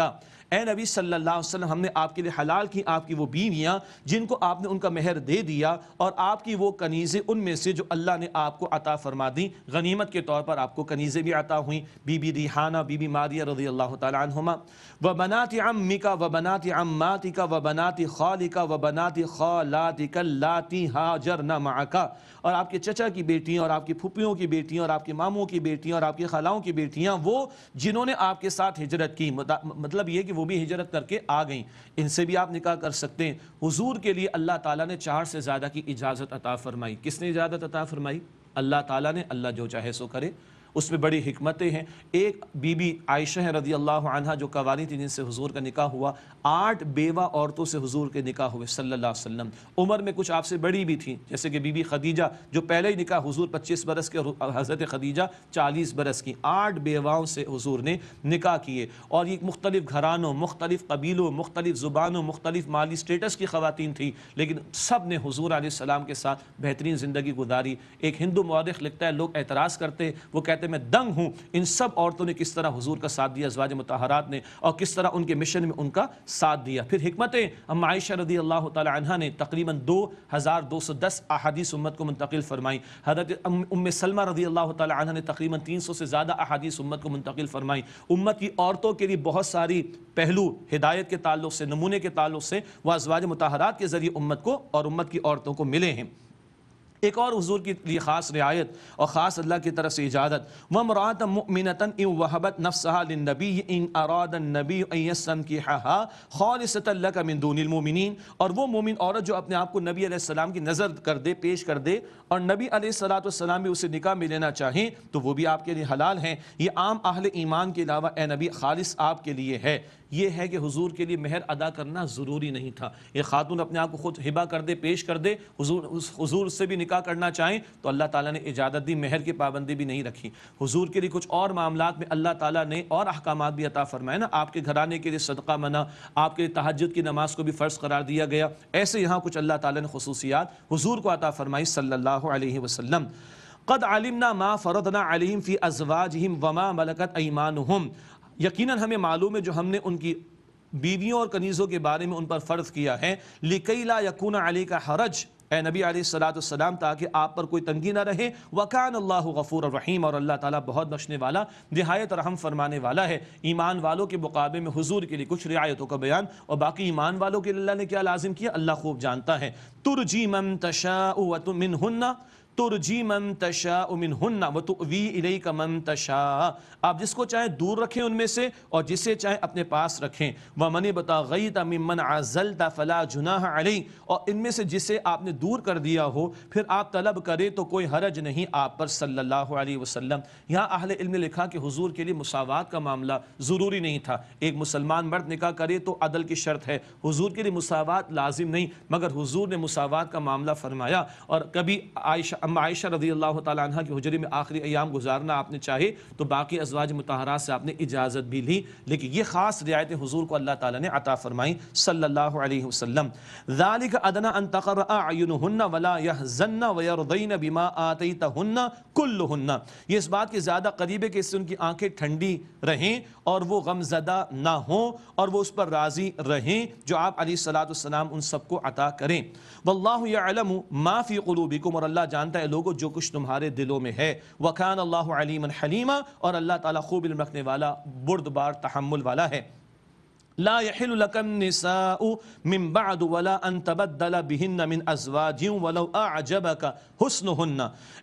اے نبی صلی اللہ علیہ وسلم ہم نے آپ کے لیے حلال کی آپ کی وہ بیویاں جن کو آپ نے ان کا مہر دے دیا، اور آپ کی وہ کنیزیں ان میں سے جو اللہ نے آپ کو عطا فرما دی، غنیمت کے طور پر آپ کو کنیزیں بھی عطا ہوئیں، بی بی ریحانہ، بی بی ماریہ رضی اللہ تعالی عنہما، وبنات عمک وبنات عماتک وبنات خالک وبنات خالاتک اللاتی ہاجرن معک، اور آپ کے چچا کی بیٹیاں اور آپ کی پھوپھیوں کی بیٹیاں اور آپ کے ماموں کی بیٹیاں اور آپ کی خالاؤں کی بیٹیاں، وہ جنہوں نے آپ کے ساتھ ہجرت کی، مطلب یہ کہ وہ بھی ہجرت کر کے آ گئیں، ان سے بھی آپ نکاح کر سکتے ہیں۔ حضور کے لیے اللہ تعالیٰ نے 4 سے زیادہ کی اجازت عطا فرمائی۔ کس نے اجازت عطا فرمائی؟ اللہ تعالیٰ نے۔ اللہ جو چاہے سو کرے، اس میں بڑی حکمتیں ہیں۔ ایک بی بی عائشہ رضی اللہ عنہا جو کنواری تھی، جن سے حضور کا نکاح ہوا، 8 بیوہ عورتوں سے حضور کے نکاح ہوئے صلی اللہ علیہ وسلم۔ عمر میں کچھ آپ سے بڑی بھی تھیں، جیسے کہ بی بی خدیجہ جو پہلے ہی نکاح حضور 25 برس کے، اور حضرت خدیجہ 40 برس کی، 8 بیواؤں سے حضور نے نکاح کیے، اور یہ مختلف گھرانوں، مختلف قبیلوں، مختلف زبانوں، مختلف مالی سٹیٹس کی خواتین تھیں، لیکن سب نے حضور علیہ السلام کے ساتھ بہترین زندگی گزاری۔ ایک ہندو مورخ لکھتا ہے، لوگ اعتراض کرتے، وہ کہتے میں دنگ ہوں ان سب عورتوں نے کس طرح حضور کا ساتھ دیا، ازواج مطہرات نے، اور کس طرح ان کے مشن میں ان کا ساتھ دیا۔ پھر حکمتیں، ام عائشہ رضی اللہ تعالی عنہا نے تقریباً 2210 احادیث امت کو منتقل فرمائی۔ حضرت ام سلمہ رضی اللہ تعالی عنہا نے تقریباً 300 سے زیادہ احادیث امت کو منتقل فرمائی۔ امت کی عورتوں کے لیے بہت ساری پہلو ہدایت کے تعلق سے، نمونے کے تعلق سے، وہ ازواج مطہرات کے ذریعے امت کو اور امت کی عورتوں کو ملے ہیں۔ ایک اور حضور کے لیے خاص رعایت اور خاص اللہ کی طرف سے اجازت، وَامْرَأَةً مُؤْمِنَةً إِن وَهَبَتْ نَفْسَهَا لِلنَّبِيِّ إِنْ أَرَادَ النَّبِيُّ أَن يَسْتَنكِحَهَا خَالِصَةً لَكَ مِن دُونِ الْمُؤْمِنِينَ، اور وہ مومن عورت جو اپنے آپ کو نبی علیہ السلام کی نظر کر دے، پیش کر دے، اور نبی علیہ السلام بھی اسے نکاح میں لینا چاہیں تو وہ بھی آپ کے لیے حلال ہیں۔ یہ عام اہل ایمان کے علاوہ اے نبی خالص آپ کے لیے ہے۔ یہ ہے کہ حضور کے لیے مہر ادا کرنا ضروری نہیں تھا۔ ایک خاتون اپنے آپ کو خود ہبہ کر دے، پیش کر دے، حضور سے بھی نکاح کرنا چاہیں تو اللہ تعالیٰ نے اجازت دی، مہر کی پابندی بھی نہیں رکھی۔ حضور کے لیے کچھ اور معاملات میں اللہ تعالیٰ نے اور احکامات بھی عطا فرمائے نا، آپ کے گھرانے کے لیے صدقہ منع، آپ کے لیے تہجد کی نماز کو بھی فرض قرار دیا گیا۔ ایسے یہاں کچھ اللہ تعالیٰ نے خصوصیات حضور کو عطا فرمائی صلی اللہ علیہ وسلم۔ قد علمنا ما فرضنا علیہم فی ازواجہم وما ملکت ایمانہم، یقیناً ہمیں معلوم ہے جو ہم نے ان کی بیویوں اور کنیزوں کے بارے میں ان پر فرض کیا ہے، لِكَيْ لَا يَكُونَ عَلَيْكَ حَرَجٌ، اے نبی علیہ السلام تاکہ آپ پر کوئی تنگی نہ رہے، وَكَانَ اللَّهُ غَفُورًا رَحِيمًا، اور اللہ تعالیٰ بہت بخشنے والا، نہایت رحم فرمانے والا ہے۔ ایمان والوں کے مقابلے میں حضور کے لیے کچھ رعایتوں کا بیان، اور باقی ایمان والوں کے لیے اللہ نے کیا لازم کیا اللہ خوب جانتا ہے۔ تُرْجِي مَن تَشَاءُ مِنْهُنَّ، ترجی من تشاء منہن وتؤوی الیک من تشاء، آپ جس کو چاہیں دور رکھیں ان میں سے اور جسے چاہیں اپنے پاس رکھیں، ومن ابتغیت ممن عزلت فلا جناح علیک، اور ان میں سے جسے آپ نے دور کر دیا ہو پھر آپ طلب کریں تو کوئی حرج نہیں آپ پر صلی اللہ علیہ وسلم۔ یہاں اہل علم نے لکھا کہ حضور کے لیے مساوات کا معاملہ ضروری نہیں تھا، ایک مسلمان مرد نکاح کرے تو عدل کی شرط ہے، حضور کے لیے مساوات لازم نہیں، مگر حضور نے مساوات کا معاملہ فرمایا۔ اور کبھی عائشہ رضی اللہ تعالیٰ عنہ کی حجرے میں آخری ایام گزارنا آپ نے چاہے تو باقی ازواج مطہرات سے آپ نے اجازت بھی لی، لیکن یہ خاص رعایتیں حضور کو اللہ تعالیٰ نے عطا فرمائی صلی اللہ علیہ وسلم۔ ذالک ادنی ان تقر اعینہن ولا یحزن ویرضین بما آتیتہن کلہن، یہ اس بات کے زیادہ قریب ہے کہ اس سے ان کی آنکھیں ٹھنڈی رہیں اور وہ غم زدہ نہ ہوں اور وہ اس پر راضی رہیں جو آپ علیہ الصلوۃ والسلام ان سب کو عطا کریں۔ واللہ یعلم ما فی قلوبکم، اور اللہ جانتا ہے لوگوں جو کچھ تمہارے دلوں میں ہے، وکان اللہ علیما حلیما، اور اللہ تعالیٰ خوب علم رکھنے والا بردبار تحمل والا ہے۔ لا يحل لك النساء من بعد ولا ان تبدل بهن من ازواج ولو اعجبك حسنهن،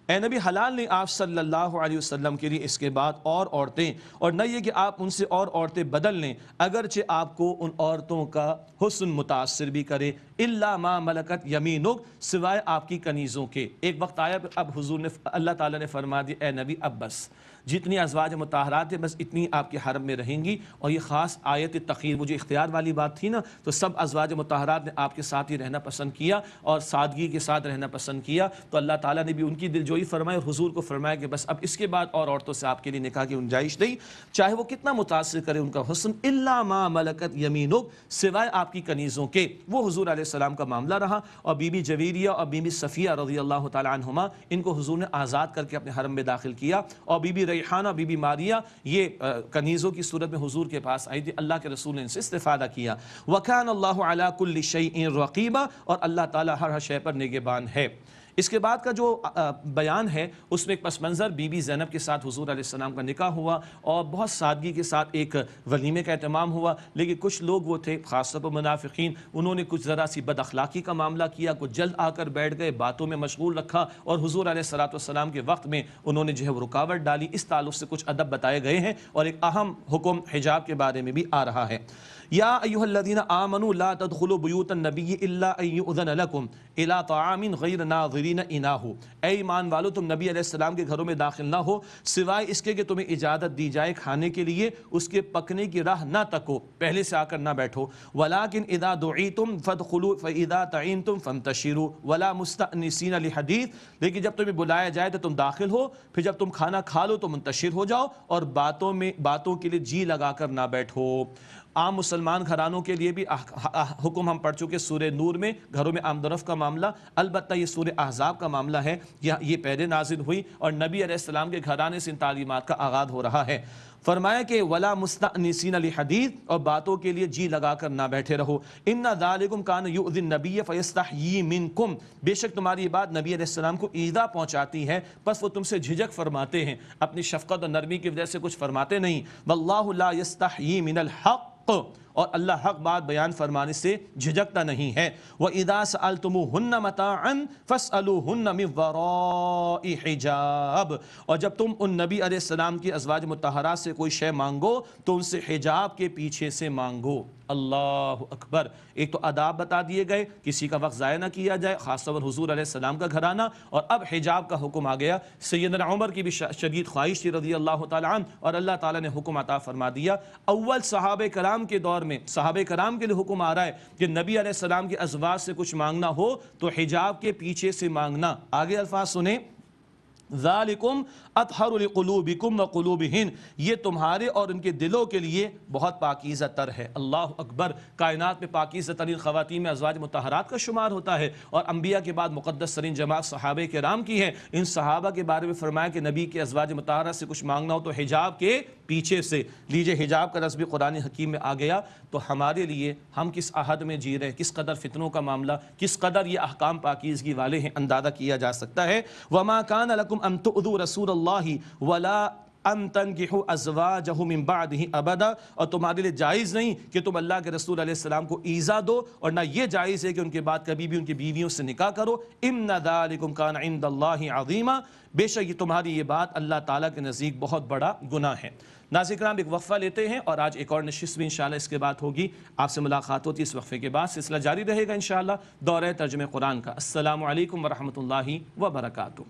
اے نبی حلال نہیں آپ صلی اللہ علیہ وسلم کے لیے اس کے بعد اور عورتیں، اور نہ یہ کہ آپ ان سے اور عورتیں بدل لیں اگرچہ آپ کو ان عورتوں کا حسن متاثر بھی کرے، الا ما ملکت یمینک، سوائے آپ کی کنیزوں کے۔ ایک وقت آیا اب حضور نے اللہ تعالیٰ نے فرما دیا اے نبی اب بس جتنی ازواج مطہرات ہیں بس اتنی آپ کے حرم میں رہیں گی، اور یہ خاص آیت تخیر، وہ جو اختیار والی بات تھی نا، تو سب ازواج مطہرات نے آپ کے ساتھ ہی رہنا پسند کیا اور سادگی کے ساتھ رہنا پسند کیا، تو اللہ تعالیٰ نے بھی ان کی دلجوئی فرمائی اور حضور کو فرمایا کہ بس اب اس کے بعد اور عورتوں سے آپ کے لیے نکاح کی گنجائش نہیں، چاہے وہ کتنا متاثر کرے ان کا حسن، الا ما ملکت یمینک، سوائے آپ کی کنیزوں کے۔ وہ حضور علیہ السلام کا معاملہ رہا، اور بی بی جویریہ اور بی بی صفیہ رضی اللہ تعالیٰ عنہما، ان کو حضور نے آزاد کر کے اپنے حرم میں داخل کیا، اور بی بی ریحانہ بی بی ماریہ یہ کنیزوں کی صورت میں حضور کے پاس آئی تھی، اللہ کے رسول نے ان سے استفادہ کیا۔ وَكَانَ اللَّهُ عَلَى كُلِّ شَيْءٍ رَقِيبًا، اور اللہ تعالیٰ ہر شے پر نگہبان ہے۔ اس کے بعد کا جو بیان ہے اس میں ایک پس منظر بی بی زینب کے ساتھ حضور علیہ السلام کا نکاح ہوا اور بہت سادگی کے ساتھ ایک ولیمے کا اہتمام ہوا، لیکن کچھ لوگ وہ تھے خاص طور پر منافقین، انہوں نے کچھ ذرا سی بد اخلاقی کا معاملہ کیا، کچھ جلد آ کر بیٹھ گئے، باتوں میں مشغول رکھا، اور حضور علیہ الصلوۃ والسلام کے وقت میں انہوں نے جو ہے وہ رکاوٹ ڈالی۔ اس تعلق سے کچھ ادب بتائے گئے ہیں، اور ایک اہم حکم حجاب کے بارے میں بھی آ رہا ہے۔ یا ایھا الذین آمنوا لا تدخلوا بیوت النبی الا ان یؤذن لکم الی طعام غیر ناظرین اناہ، اے ایمان والو تم نبی علیہ السلام کے گھروں میں داخل نہ ہو سوائے اس کے کہ تمہیں اجازت دی جائے کھانے کے لیے، اس کے پکنے کی راہ نہ تکو، پہلے سے آ کر نہ بیٹھو، ولکن اذا دعیتم فادخلوا فاذا طعمتم فانتشروا ولا مستأنسین لحدیث، لیکن جب تمہیں بلایا جائے تو تم داخل ہو، پھر جب تم کھانا کھا لو تو منتشر ہو جاؤ، اور باتوں کے لیے جی لگا کر نہ بیٹھو۔ عام مسلمان گھرانوں کے لیے بھی حکم ہم پڑھ چکے سورہ نور میں، گھروں میں آمد و رفت کا معاملہ، البتہ یہ سورہ احزاب کا معاملہ ہے، یہ پہلے نازل ہوئی اور نبی علیہ السلام کے گھرانے سے ان تعلیمات کا آغاز ہو رہا ہے۔ فرمایا کہ ولا مستأنسین لحدیث، اور باتوں کے لیے جی لگا کر نہ بیٹھے رہو، ان ذالکم کان یؤذی النبی فیستحیی منکم، بے شک تمہاری بات نبی علیہ السلام کو ایذا پہنچاتی ہے، بس وہ تم سے جھجک فرماتے ہیں، اپنی شفقت اور نرمی کی وجہ سے کچھ فرماتے نہیں، واللہ لا یستحیی من الحق، اور اللہ حق بات بیان فرمانے سے جھجکتا نہیں ہے۔ وَإِذَا سَأَلْتُمُوهُنَّ مَتَاعًا فَاسْأَلُوهُنَّ مِنْ وَرَاءِ حِجَابٍ، اور جب تم ان نبی علیہ السلام کی ازواج مطہرات سے کوئی شے مانگو تو ان سے حجاب کے پیچھے سے مانگو۔ اللہ اکبر، ایک تو آداب بتا دیے گئے، کسی کا وقت ضائع نہ کیا جائے، خاص طور پر حضور علیہ السلام کا گھرانہ، اور اب حجاب کا حکم آ گیا۔ سیدنا عمر کی بھی شدید خواہش تھی رضی اللہ تعالیٰ عنہ، اور اللہ تعالیٰ نے حکم عطا فرما دیا۔ اول صحابہ کرام کے دور میں صحابہ کرام کے لیے حکم آ رہا ہے کہ نبی علیہ السلام کی ازواج سے کچھ مانگنا ہو تو حجاب کے پیچھے سے مانگنا۔ آگے الفاظ سنیں، ذالکم اطہر لقلوبکم وقلوبہن، یہ تمہارے اور ان کے دلوں کے لیے بہت پاکیزہ تر ہے۔ اللہ اکبر، کائنات میں پاکیزہ ترین خواتین میں ازواج مطہرات کا شمار ہوتا ہے، اور انبیاء کے بعد مقدس ترین جماعت صحابہ کرام کی ہے۔ ان صحابہ کے بارے میں فرمایا کہ نبی کے ازواج مطہرات سے کچھ مانگنا ہو تو حجاب کے پیچھے سے لیجئے۔ حجاب کا لفظ بھی قرآن حکیم میں آ گیا، تو ہمارے لیے ہم کس عہد میں جی رہے ہیں، کس قدر فتنوں کا معاملہ، کس قدر یہ احکام پاکیزگی والے ہیں، اندازہ کیا جا سکتا ہے۔ وما کان لکم ان تؤذوا رسول اللہ ولا ان تنکحوا ازواجہ من بعدہ ابدا، اور تمہارے لیے جائز نہیں کہ تم اللہ کے رسول علیہ السلام کو ایذا دو، اور نہ یہ جائز ہے کہ ان کے بعد کبھی بھی ان کی بیویوں سے نکاح کرو۔ ان ذالکم کان عند اللہ عظیما، بے شک یہ تمہاری یہ بات اللہ تعالیٰ کے نزدیک بہت بڑا گناہ ہے۔ ناظرین کرام ایک وقفہ لیتے ہیں اور آج ایک اور نشست بھی انشاءاللہ اس کے بعد ہوگی، آپ سے ملاقات ہوتی ہے اس وقفے کے بعد، سلسلہ جاری رہے گا انشاءاللہ دورہ ترجمہ قرآن کا۔ السلام علیکم ورحمۃ اللہ وبرکاتہ۔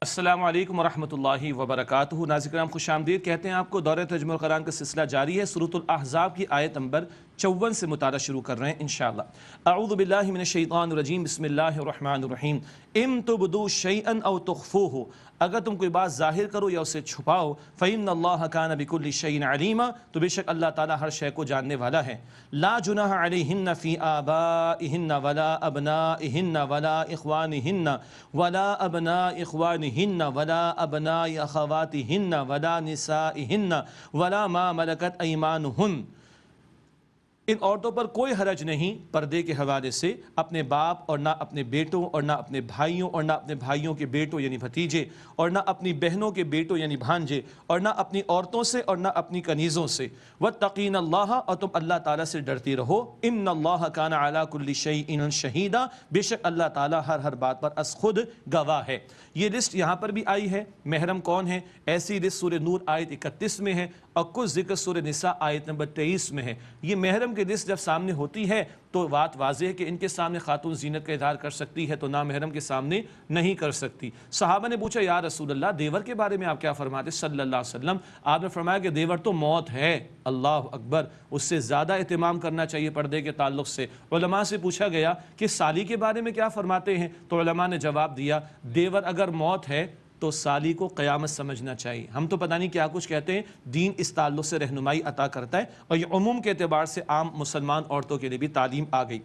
السلام علیکم ورحمۃ اللہ وبرکاتہ۔ ناظرین کرام خوش آمدید کہتے ہیں آپ کو، دورہ ترجمہ قرآن کا سلسلہ جاری ہے۔ سورۃ الاحزاب کی آیت نمبر 54 سے مطالعہ شروع کر رہے ہیں انشاءاللہ۔ اعوذ باللہ من الشیطان الرجیم، بسم اللہ الرحمن الرحیم۔ ان تبدوا شیئا او تخفوہ، اگر تم کوئی بات ظاہر کرو یا اسے چھپاؤ، فإن اللہ کان بکل شیء علیما، تو بے شک اللہ تعالیٰ ہر شے کو جاننے والا ہے۔ لا جناح علیہن فی آبائہن ولا ابنائہن ولا اخوانہن ولا ابناء اخوانہن ولا ابناء اخواتہن ولا نسائہن ولا ما ملکت ایمانہن، ان عورتوں پر کوئی حرج نہیں پردے کے حوالے سے اپنے باپ اور نہ اپنے بیٹوں اور نہ اپنے بھائیوں اور نہ اپنے بھائیوں کے بیٹوں یعنی بھتیجے اور نہ اپنی بہنوں کے بیٹوں یعنی بھانجے اور نہ اپنی عورتوں سے اور نہ اپنی کنیزوں سے۔ واتقین اللہ، اور تم اللہ تعالیٰ سے ڈرتی رہو۔ ان اللہ کان علی کل شیء شہیدا، بے شک اللہ تعالیٰ ہر بات پر از خود گواہ ہے۔ یہ لسٹ یہاں پر بھی آئی ہے، محرم کون ہے، ایسی لسٹ سورہ نور آیت 31 میں ہے اور کچھ ذکر سورہ نساء آیت نمبر 23 میں ہے۔ یہ محرم کی لسٹ جب سامنے ہوتی ہے تو بات واضح ہے کہ ان کے سامنے خاتون زینت کا اظہار کر سکتی ہے تو نامحرم کے سامنے نہیں کر سکتی۔ صحابہ نے پوچھا یا رسول اللہ دیور کے بارے میں آپ کیا فرماتے صلی اللہ علیہ وسلم؟ آپ نے فرمایا کہ دیور تو موت ہے، اللہ اکبر، اس سے زیادہ اہتمام کرنا چاہیے پردے کے تعلق سے۔ علماء سے پوچھا گیا کہ سالی کے بارے میں کیا فرماتے ہیں، تو علماء نے جواب دیا دیور اگر موت ہے تو سالی کو قیامت سمجھنا چاہیے۔ ہم تو پتہ نہیں کیا کچھ کہتے ہیں، دین اس تعلق سے رہنمائی عطا کرتا ہے اور یہ عموم کے اعتبار سے عام مسلمان عورتوں کے لیے بھی تعلیم آ گئی۔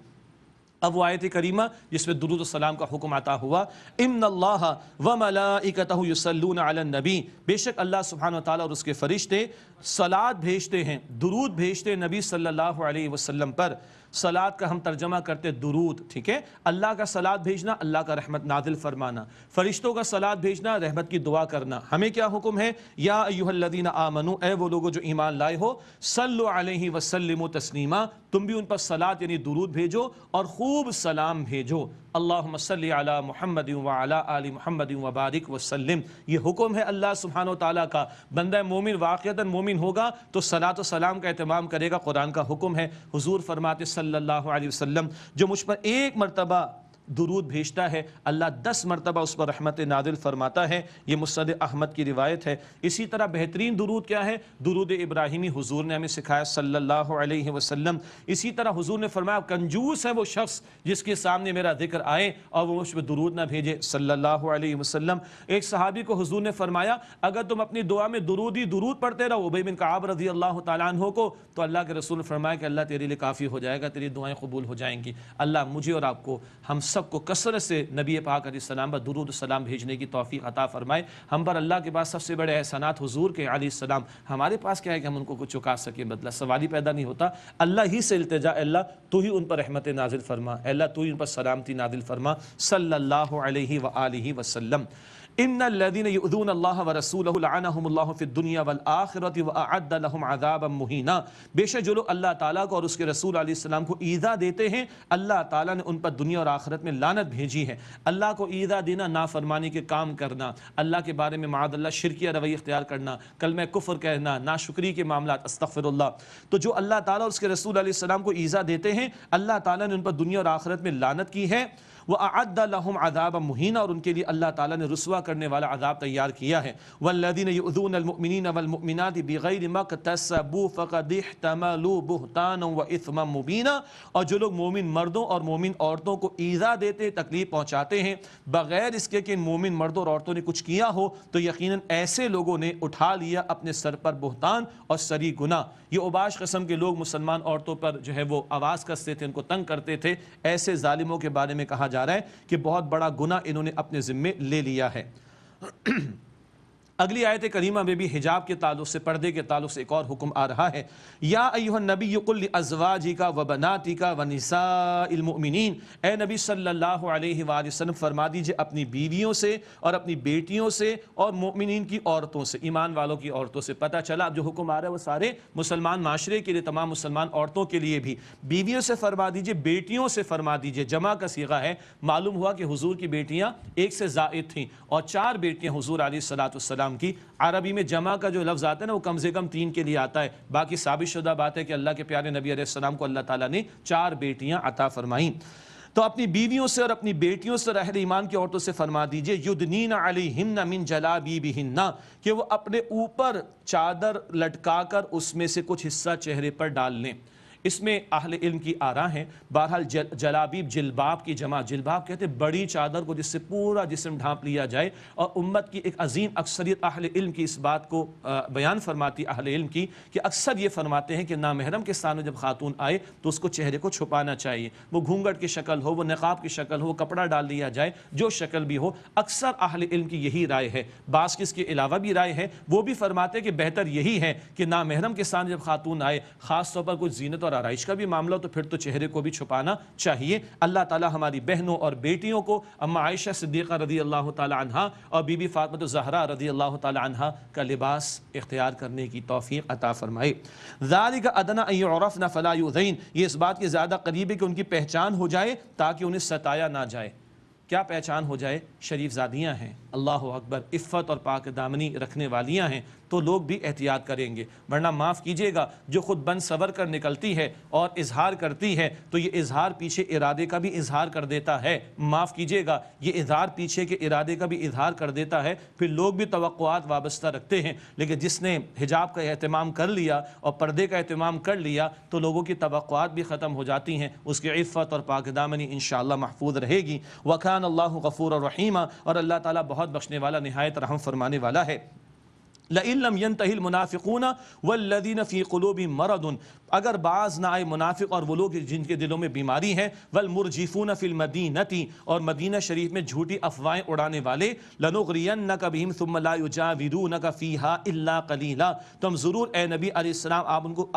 اب وہ آیت کریمہ جس میں درود السلام کا حکم عطا ہوا، ان اللہ وملائکتہ یصلون علی النبی، بے شک اللہ سبحانہ وتعالیٰ اور اس کے فرشتے صلات بھیجتے ہیں، درود بھیجتے ہیں نبی صلی اللہ علیہ وسلم پر۔ صلات کا ہم ترجمہ کرتے درود، ٹھیک ہے، اللہ کا صلات بھیجنا، اللہ کا رحمت نازل فرمانا، فرشتوں کا صلات بھیجنا، رحمت کی دعا کرنا۔ ہمیں کیا حکم ہے، یا ایھا الذین آمنو، اے وہ لوگوں جو ایمان لائے ہو، صلو علیہ وسلموا تسلیما، تم بھی ان پر صلات یعنی درود بھیجو اور خوب سلام بھیجو۔ اللہم صلی علی محمد وعلی آل محمد وبارک وسلم، یہ حکم ہے اللہ سبحانہ وتعالیٰ کا۔ بندہ مومن واقعتاً مومن ہوگا تو صلاۃ و سلام کا اہتمام کرے گا، قرآن کا حکم ہے۔ حضور فرماتے صلی اللہ علیہ وسلم جو مجھ پر ایک مرتبہ درود بھیجتا ہے اللہ 10 مرتبہ اس پر رحمت نازل فرماتا ہے، یہ مسند احمد کی روایت ہے۔ اسی طرح بہترین درود کیا ہے، درود ابراہیمی حضور نے ہمیں سکھایا صلی اللہ علیہ وسلم۔ اسی طرح حضور نے فرمایا کنجوس ہے وہ شخص جس کے سامنے میرا ذکر آئے اور وہ مجھ پہ درود نہ بھیجے صلی اللہ علیہ وسلم۔ ایک صحابی کو حضور نے فرمایا اگر تم اپنی دعا میں درود پڑھتے رہو، ابی بن کعب رضی اللہ تعالیٰ عنہ کو، تو اللہ کے رسول نے فرمایا کہ اللہ تیرے لیے کافی ہو جائے گا، تیری دعائیں قبول ہو جائیں گی۔ اللہ مجھے اور آپ کو، ہم سب کو کثرت سے نبی پاک علیہ السلام پر درود السلام بھیجنے کی توفیق عطا فرمائے۔ ہم پر اللہ کے پاس سب سے بڑے احسانات حضور کے علیہ السلام، ہمارے پاس کیا ہے کہ ہم ان کو کچھ چکا سکیں، بدلہ سوال ہی پیدا نہیں ہوتا۔ اللہ ہی سے التجا، اللہ تو ہی ان پر رحمت نازل فرما، اللہ تو ہی ان پر سلامتی نازل فرما صلی اللہ علیہ وآلہ وسلم۔ ان الذين يؤذون الله ورسوله لعنهم الله في الدنيا والآخرة واعد لهم عذابا مهينا، بے شک جو لوگ اللہ تعالیٰ کو اور اس کے رسول علیہ السلام کو ایذا دیتے ہیں اللہ تعالیٰ نے ان پر دنیا اور آخرت میں لعنت بھیجی ہے۔ اللہ کو ایذا دینا، نافرمانی کے کام کرنا، اللہ کے بارے میں معاذ اللہ شرکیہ رویہ اختیار کرنا، کلمہ کفر کہنا، ناشکری کے معاملات، استغفر اللہ، تو جو اللہ تعالیٰ اور اس کے رسول علیہ السلام کو ایذا دیتے ہیں اللہ تعالیٰ نے ان پر دنیا اور آخرت میں لعنت کی ہے۔ وَأَعَدَّ لَهُمْ عَذَابًا مُهِينًا، اور ان کے لیے اللہ تعالیٰ نے رسوا کرنے والا عذاب تیار کیا ہے۔ وَالَّذِينَ يُؤْذُونَ الْمُؤْمِنِينَ وَالْمُؤْمِنَاتِ بِغَيْرِ مَا اكْتَسَبُوا فَقَدِ احْتَمَلُوا بُهْتَانًا وَإِثْمًا مُبِينًا، اور جو لوگ مومن مردوں اور مومن عورتوں کو ایذا دیتے، تکلیف پہنچاتے ہیں بغیر اس کے کہ ان مومن مردوں اور عورتوں نے کچھ کیا ہو، تو یقیناً ایسے لوگوں نے اٹھا لیا اپنے سر پر بہتان اور سری گناہ۔ یہ اوباش قسم کے لوگ مسلمان عورتوں پر جو ہے وہ آواز کستے تھے، ان کو تنگ کرتے تھے، ایسے ظالموں کے بارے میں کہا جا رہا ہے کہ بہت بڑا گناہ انہوں نے اپنے ذمے لے لیا ہے۔ اگلی آیت کریمہ میں بھی حجاب کے تعلق سے، پردے کے تعلق سے ایک اور حکم آ رہا ہے۔ یا ایھا النبی قل لازواجک وبناتک ونساء المؤمنین، اے نبی صلی اللہ علیہ وآلہ وسلم فرما دیجئے اپنی بیویوں سے اور اپنی بیٹیوں سے اور مومنین کی عورتوں سے، ایمان والوں کی عورتوں سے۔ پتہ چلا اب جو حکم آ رہا ہے وہ سارے مسلمان معاشرے کے لیے، تمام مسلمان عورتوں کے لیے بھی۔ بیویوں سے فرما دیجئے، بیٹیوں سے فرما دیجئے، جمع کا صیغہ ہے۔ معلوم ہوا کہ حضور کی بیٹیاں ایک سے زائد تھیں اور 4 بیٹیاں حضور علیہ الصلوۃ والسلام کی۔ عربی میں جمع کا جو لفظ آتا ہے نا وہ کم سے کم 3 کے لیے آتا ہے، باقی ثابت شدہ بات ہے کہ اللہ کے پیارے نبی علیہ السلام کو اللہ تعالیٰ نے 4 بیٹیاں عطا فرمائیں۔ تو اپنی بیویوں سے اور اپنی بیٹیوں سے، اہل ایمان کی عورتوں سے فرما دیجئے یدنین علیہن من جلابیبہن، کہ وہ اپنے اوپر چادر لٹکا کر اس میں سے کچھ حصہ چہرے پر ڈال لیں۔ اس میں اہل علم کی آراء ہیں۔ بہرحال جلابیب جلباب کی جمع، جلباب کہتے ہیں بڑی چادر کو جس سے پورا جسم ڈھانپ لیا جائے، اور امت کی ایک عظیم اکثریت اہل علم کی اس بات کو بیان فرماتی، اہل علم کی، کہ اکثر یہ فرماتے ہیں کہ نامحرم کے سامنے جب خاتون آئے تو اس کو چہرے کو چھپانا چاہیے، وہ گھونگھٹ کی شکل ہو، وہ نقاب کی شکل ہو، وہ کپڑا ڈال دیا جائے، جو شکل بھی ہو۔ اکثر اہل علم کی یہی رائے ہے، بعض کس کے علاوہ بھی رائے ہے، وہ بھی فرماتے ہیں کہ بہتر یہی ہے کہ نامحرم کے سامنے جب خاتون آئے، خاص طور پر کچھ زینت اور آرائش کا بھی معاملہ تو پھر تو چہرے کو بھی چھپانا چاہیے۔ اللہ تعالی ہماری بہنوں اور بیٹیوں کو اما عائشہ صدیقہ رضی اللہ تعالی عنہا اور بی بی فاطمہ الزہرا رضی اللہ تعالی عنہا کا لباس اختیار کرنے کی توفیق عطا فرمائے۔ ذالک ادنی ان یعرفن فلا یؤذین، یہ اس بات کے زیادہ قریب ہے کہ ان کی پہچان ہو جائے تاکہ انہیں ستایا نہ جائے۔ کیا پہچان ہو جائے؟ شریف زادیاں ہیں، اللہ اکبر، عفت اور پاک دامنی رکھنے والیاں ہیں، تو لوگ بھی احتیاط کریں گے، ورنہ معاف کیجئے گا جو خود بن سور کر نکلتی ہے اور اظہار کرتی ہے تو یہ اظہار پیچھے ارادے کا بھی اظہار کر دیتا ہے۔ معاف کیجئے گا، یہ اظہار پیچھے کے ارادے کا بھی اظہار کر دیتا ہے، پھر لوگ بھی توقعات وابستہ رکھتے ہیں۔ لیکن جس نے حجاب کا اہتمام کر لیا اور پردے کا اہتمام کر لیا تو لوگوں کی توقعات بھی ختم ہو جاتی ہیں، اس کی عفت اور پاک دامنی انشاءاللہ محفوظ رہے گی۔ وَكَانَ اللَّهُ غَفُورًا رَحِيمًا، اور اللہ تعالیٰ بہت بخشنے والا، نہایت رحم فرمانے والا ہے۔ لَإِن لَّمْ يَنْتَهِ الْمُنَافِقُونَ وَالَّذِينَ فِي قُلُوبِهِم مَّرَضٌ، اگر باز نہ آئے منافق اور وہ لوگ جن کے دلوں میں بیماری ہے، وَالْمُرْجِفُونَ فِي الْمَدِينَةِ، اور مدینہ شریف میں جھوٹی افواہیں اڑانے والے، لَنُغْرِيَنَّكَ بِهِمْ ثُمَّ لَا يُجَاوِرُونَكَ فِيهَا إِلَّا قَلِيلًا، تو ہم ضرور اے نبی علیہ السلام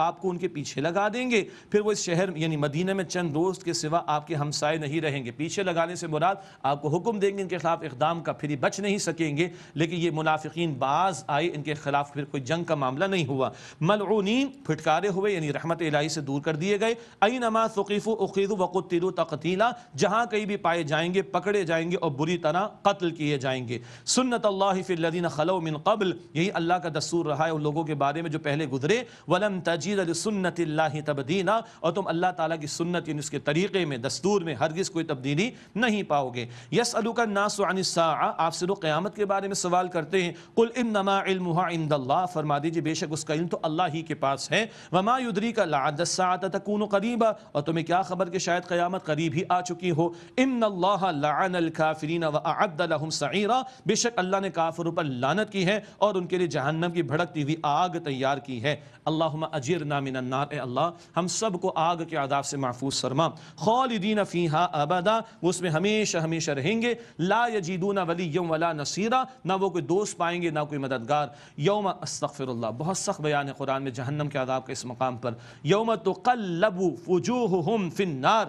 آپ کو ان کے پیچھے لگا دیں گے، پھر وہ اس شہر یعنی مدینہ میں چند روز کے سوا آپ کے ہمسائے نہیں رہیں گے۔ پیچھے لگانے سے مراد آپ کو حکم دیں گے ان کے خلاف اقدام کا، پھر یہ بچ نہیں سکیں گے، لیکن یہ منافقین باز آئے، ان کے خلاف پھر کوئی جنگ کا معاملہ نہیں ہوا۔ ملعونین، پھٹکارے ہوئے یعنی رحمت الہی سے دور کر دیے گئے۔ اینما ثقفوا اخذوا وقتلوا تقتیلا، جہاں کہیں بھی پائے جائیں گے پکڑے جائیں گے اور بری طرح قتل کیے جائیں گے۔ سنت اللہ فی الذین خلوا من قبل، یہی اللہ کا دستور رہا ہے ان لوگوں کے بارے میں جو پہلے گزرے۔ ولن تجد لسنت اللہ تبدیلا، اور تم اللہ تعالیٰ کی سنت یعنی اس کے طریقے میں، دستور میں ہرگز کوئی تبدیلی نہیں پاؤ گے۔ یسألک الناس عن الساعہ، آپ سے لوگ قیامت کے بارے میں سوال کرتے ہیں۔ قل انما علمها عند اللہ، فرما دیجئے بے شک اس کا علم تو اللہ ہی کے پاس ہے۔ وما یدریک لعل الساعة تکون قریبا، اور تمہیں کیا خبر کہ شاید قیامت قریب ہی آ چکی ہو۔ ان اللہ لعن الکافرین واعد لهم سعیرا، بے شک اللہ نے کافروں پر لعنت کی ہے اور ان کے لیے جہنم کی بھڑکتی ہوئی آگ تیار کی ہے۔ اللہم اجرنا من النار، اے اللہ ہم سب کو آگ کے عذاب سے محفوظ فرما۔ خالدین فیہا ابدا، وہ اس میں ہمیشہ ہمیشہ رہیں گے۔ لا یجدون ولیا ولا نصیرا، نہ وہ کوئی دوست پائیں گے نہ کوئی مددگار۔ یوم، استغفر اللہ، بہت سخت بیان ہے قرآن میں جہنم کے عذاب کے اس مقام پر۔ یوم تقلب وجوہہم فی النار،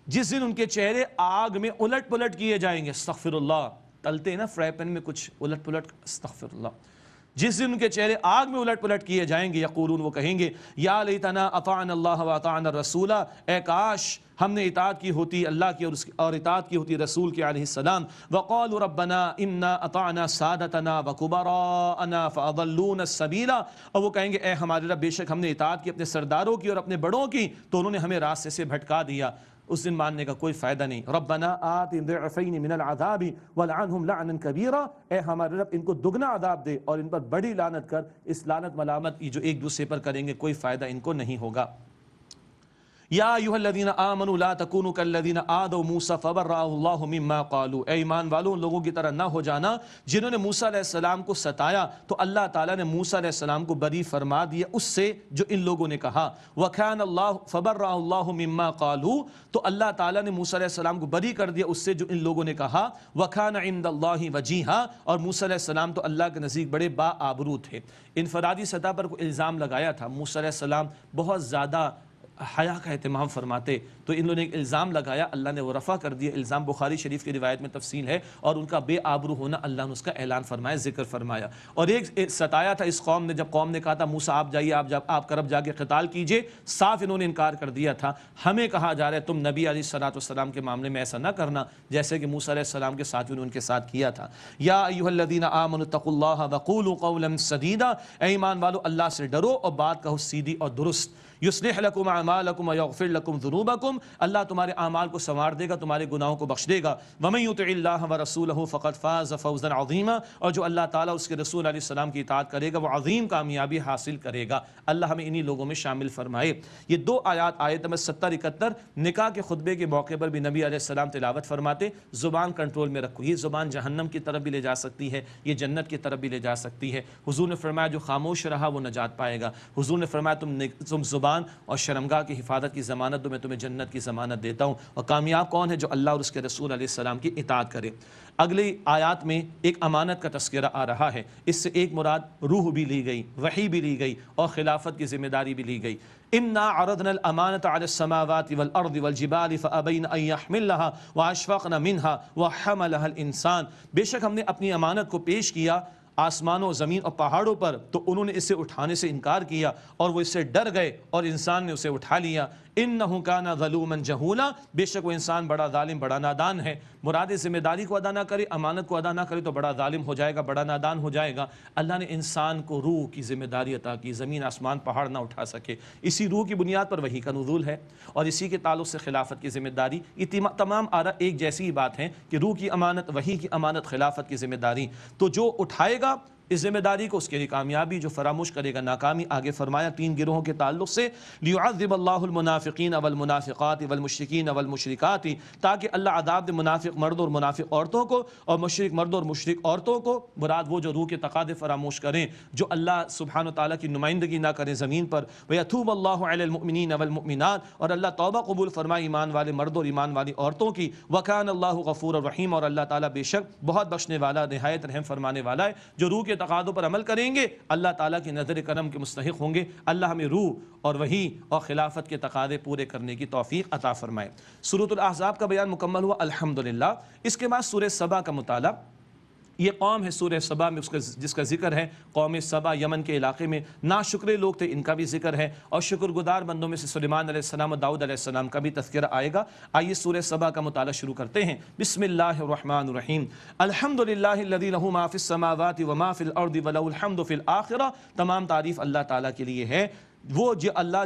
جس دن ان کے چہرے آگ میں الٹ پلٹ کیے جائیں گے۔ استغفر اللہ، تلتے ہیں نا فرائی پین میں کچھ الٹ پلٹ، استغفر اللہ، جس دن ان کے چہرے آگ میں الٹ پلٹ کیے جائیں گے۔ یقولون، وہ کہیں گے، یا لیتنا اطعنا اللہ واطعنا الرسول، اے کاش ہم نے اطاعت کی ہوتی اللہ کی اور اطاعت کی ہوتی رسول کی علیہ السلام۔ وقالوا ربنا انا اطعنا سادتنا وکبراءنا فاضلونا السبیل، اور وہ کہیں گے اے ہمارے رب بے شک ہم نے اطاعت کی اپنے سرداروں کی اور اپنے بڑوں کی تو انہوں نے ہمیں راستے سے بھٹکا دیا۔ اس دن ماننے کا کوئی فائدہ نہیں۔ ربنا آتِ ضعفین من العذاب ولعنہم لعنا کبیرا، اے ہمارے رب ان کو دگنا عذاب دے اور ان پر بڑی لعنت کر۔ اس لعنت ملامت جو ایک دوسرے پر کریں گے کوئی فائدہ ان کو نہیں ہوگا۔ یا ایھا الذین آمنوا لا تکونوا کالذین آذوا موسیٰ فبرأہ اللہ مما قالوا، اے ایمان والوں ان لوگوں کی طرح نہ ہو جانا جنہوں نے موسیٰ علیہ السلام کو ستایا تو اللہ تعالیٰ نے موسیٰ علیہ السلام کو بری فرما دیا اس سے جو ان لوگوں نے کہا. وکان اللہ فبرأہ اللہ مما قالوا، تو اللہ تعالیٰ نے موسیٰ علیہ السلام کو بری کر دیا اس سے جو ان لوگوں نے کہا. وکان عند اللہ وجیہا، اور موسیٰ علیہ السلام تو اللہ کے نزدیک بڑے با آبرو تھے. انفرادی سطح پر کوئی الزام لگایا تھا، موسیٰ علیہ السلام بہت زیادہ حیا کا اہتمام فرماتے، تو ان لوگوں نے ایک الزام لگایا، اللہ نے وہ رفع کر دیا. الزام بخاری شریف کی روایت میں تفصیل ہے، اور ان کا بے آبرو ہونا اللہ نے اس کا اعلان فرمایا، ذکر فرمایا. اور ایک ستایا تھا اس قوم نے، جب قوم نے کہا تھا موسیٰ آپ جائیے، آپ کرب جا کے قتال کیجئے، صاف انہوں نے انکار کر دیا تھا. ہمیں کہا جا رہا ہے تم نبی علیہ السلام کے معاملے میں ایسا نہ کرنا جیسے کہ موسیٰ علیہ السلام کے ساتھیوں نے ان کے ساتھ کیا تھا. یا ایھا الذین آمنوا اتقوا اللہ وقولوا قولا سدیدا، اے ایمان والو اللہ سے ڈرو اور بات کہو سیدھی اور درست. یصلح لکم اعمالکم ویغفر لکم ذنوبکم، اللہ تمہارے اعمال کو سنوار دے گا، تمہارے گناہوں کو بخش دے گا. ومن یطع اللہ ورسولہ فقد فاز فوزا عظیما، اور جو اللہ تعالیٰ اس کے رسول علیہ السلام کی اطاعت کرے گا وہ عظیم کامیابی حاصل کرے گا. اللہ ہمیں انہی لوگوں میں شامل فرمائے. یہ دو آیات آیت نمبر 70-71 نکاح کے خطبے کے موقع پر بھی نبی علیہ السلام تلاوت فرماتے. زبان کنٹرول میں رکھو، یہ زبان جہنم کی طرف بھی لے جا سکتی ہے، یہ جنت کی طرف بھی لے جا سکتی ہے. حضور نے فرمایا جو خاموش رہا وہ نجات پائے گا. حضور نے فرمایا تم زبان اور شرمگاہ کی حفاظت کی ضمانت دو، میں تمہیں جنت کی ضمانت دیتا ہوں. اور کامیاب کون ہے؟ جو اللہ اور اس کے رسول علیہ السلام کی اطاعت کرے. اگلی آیات میں ایک امانت کا تذکرہ آ رہا ہے. اس سے ایک مراد روح بھی لی گئی، وحی بھی لی گئی، اور خلافت کی ذمہ داری بھی لی گئی. انا عرضنا الامانة على السماوات والارض والجبال فابين ان يحملنها واشفقن منها وحملها الانسان، بے شک ہم نے اپنی امانت کو پیش کیا آسمانوں، زمین اور پہاڑوں پر، تو انہوں نے اسے اٹھانے سے انکار کیا اور وہ اس سے ڈر گئے اور انسان نے اسے اٹھا لیا. انہ کان ظلوما جہولا، بے شک وہ انسان بڑا ظالم، بڑا نادان ہے. مراد ذمہ داری کو ادا نہ کرے، امانت کو ادا نہ کرے تو بڑا ظالم ہو جائے گا، بڑا نادان ہو جائے گا. اللہ نے انسان کو روح کی ذمہ داری عطا کی، زمین آسمان پہاڑ نہ اٹھا سکے. اسی روح کی بنیاد پر وحی کا نزول ہے، اور اسی کے تعلق سے خلافت کی ذمہ داری. یہ تمام آراء ایک جیسی بات ہیں کہ روح کی امانت، وحی کی امانت، خلافت کی ذمہ داری. تو جو اٹھائے گا اس ذمہ داری کو اس کے لیے کامیابی، جو فراموش کرے گا ناکامی. آگے فرمایا تین گروہوں کے تعلق سے، لیعذب اللہ المنافقین والمنافقات والمشرکین والمشرکات، تاکہ اللہ عذاب دے منافق مرد اور منافق عورتوں کو، اور مشرک مرد اور مشرک عورتوں کو. مراد وہ جو روح کے تقاضے فراموش کریں، جو اللہ سبحانہ وتعالیٰ کی نمائندگی نہ کریں زمین پر. ویتوب اللہ علی المؤمنین والمؤمنات، اور اللہ توبہ قبول فرمائے ایمان والے مرد اور ایمان والی عورتوں کی. وکان اللہ غفور الرحیم، اور اللہ تعالیٰ بے شک بہت بخشنے والا، نہایت رحم فرمانے والا ہے. جو روح کے تقاضوں پر عمل کریں گے اللہ تعالیٰ کی نظر کرم کے مستحق ہوں گے. اللہ ہمیں روح اور وحی اور خلافت کے تقاضے پورے کرنے کی توفیق عطا فرمائے. سورۃ الاحزاب کا بیان مکمل ہوا الحمدللہ. اس کے بعد سورہ سبا کا مطالعہ. یہ قوم ہے سورہ سبا میں جس کا ذکر ہے. قوم سبا یمن کے علاقے میں ناشکرے لوگ تھے، ان کا بھی ذکر ہے. اور شکر گزار بندوں میں سے سلیمان علیہ السلام اور داؤد علیہ السلام کا بھی تذکرہ آئے گا. آئیے سورہ سبا کا مطالعہ شروع کرتے ہیں. بسم اللہ الرحمن الرحیم. الحمدللہ الذی لہ ما فی السماوات وما فی الارض ولہ الحمد فی الآخرہ. تمام تعریف اللہ تعالیٰ کے لیے ہے. وہ جو اللہ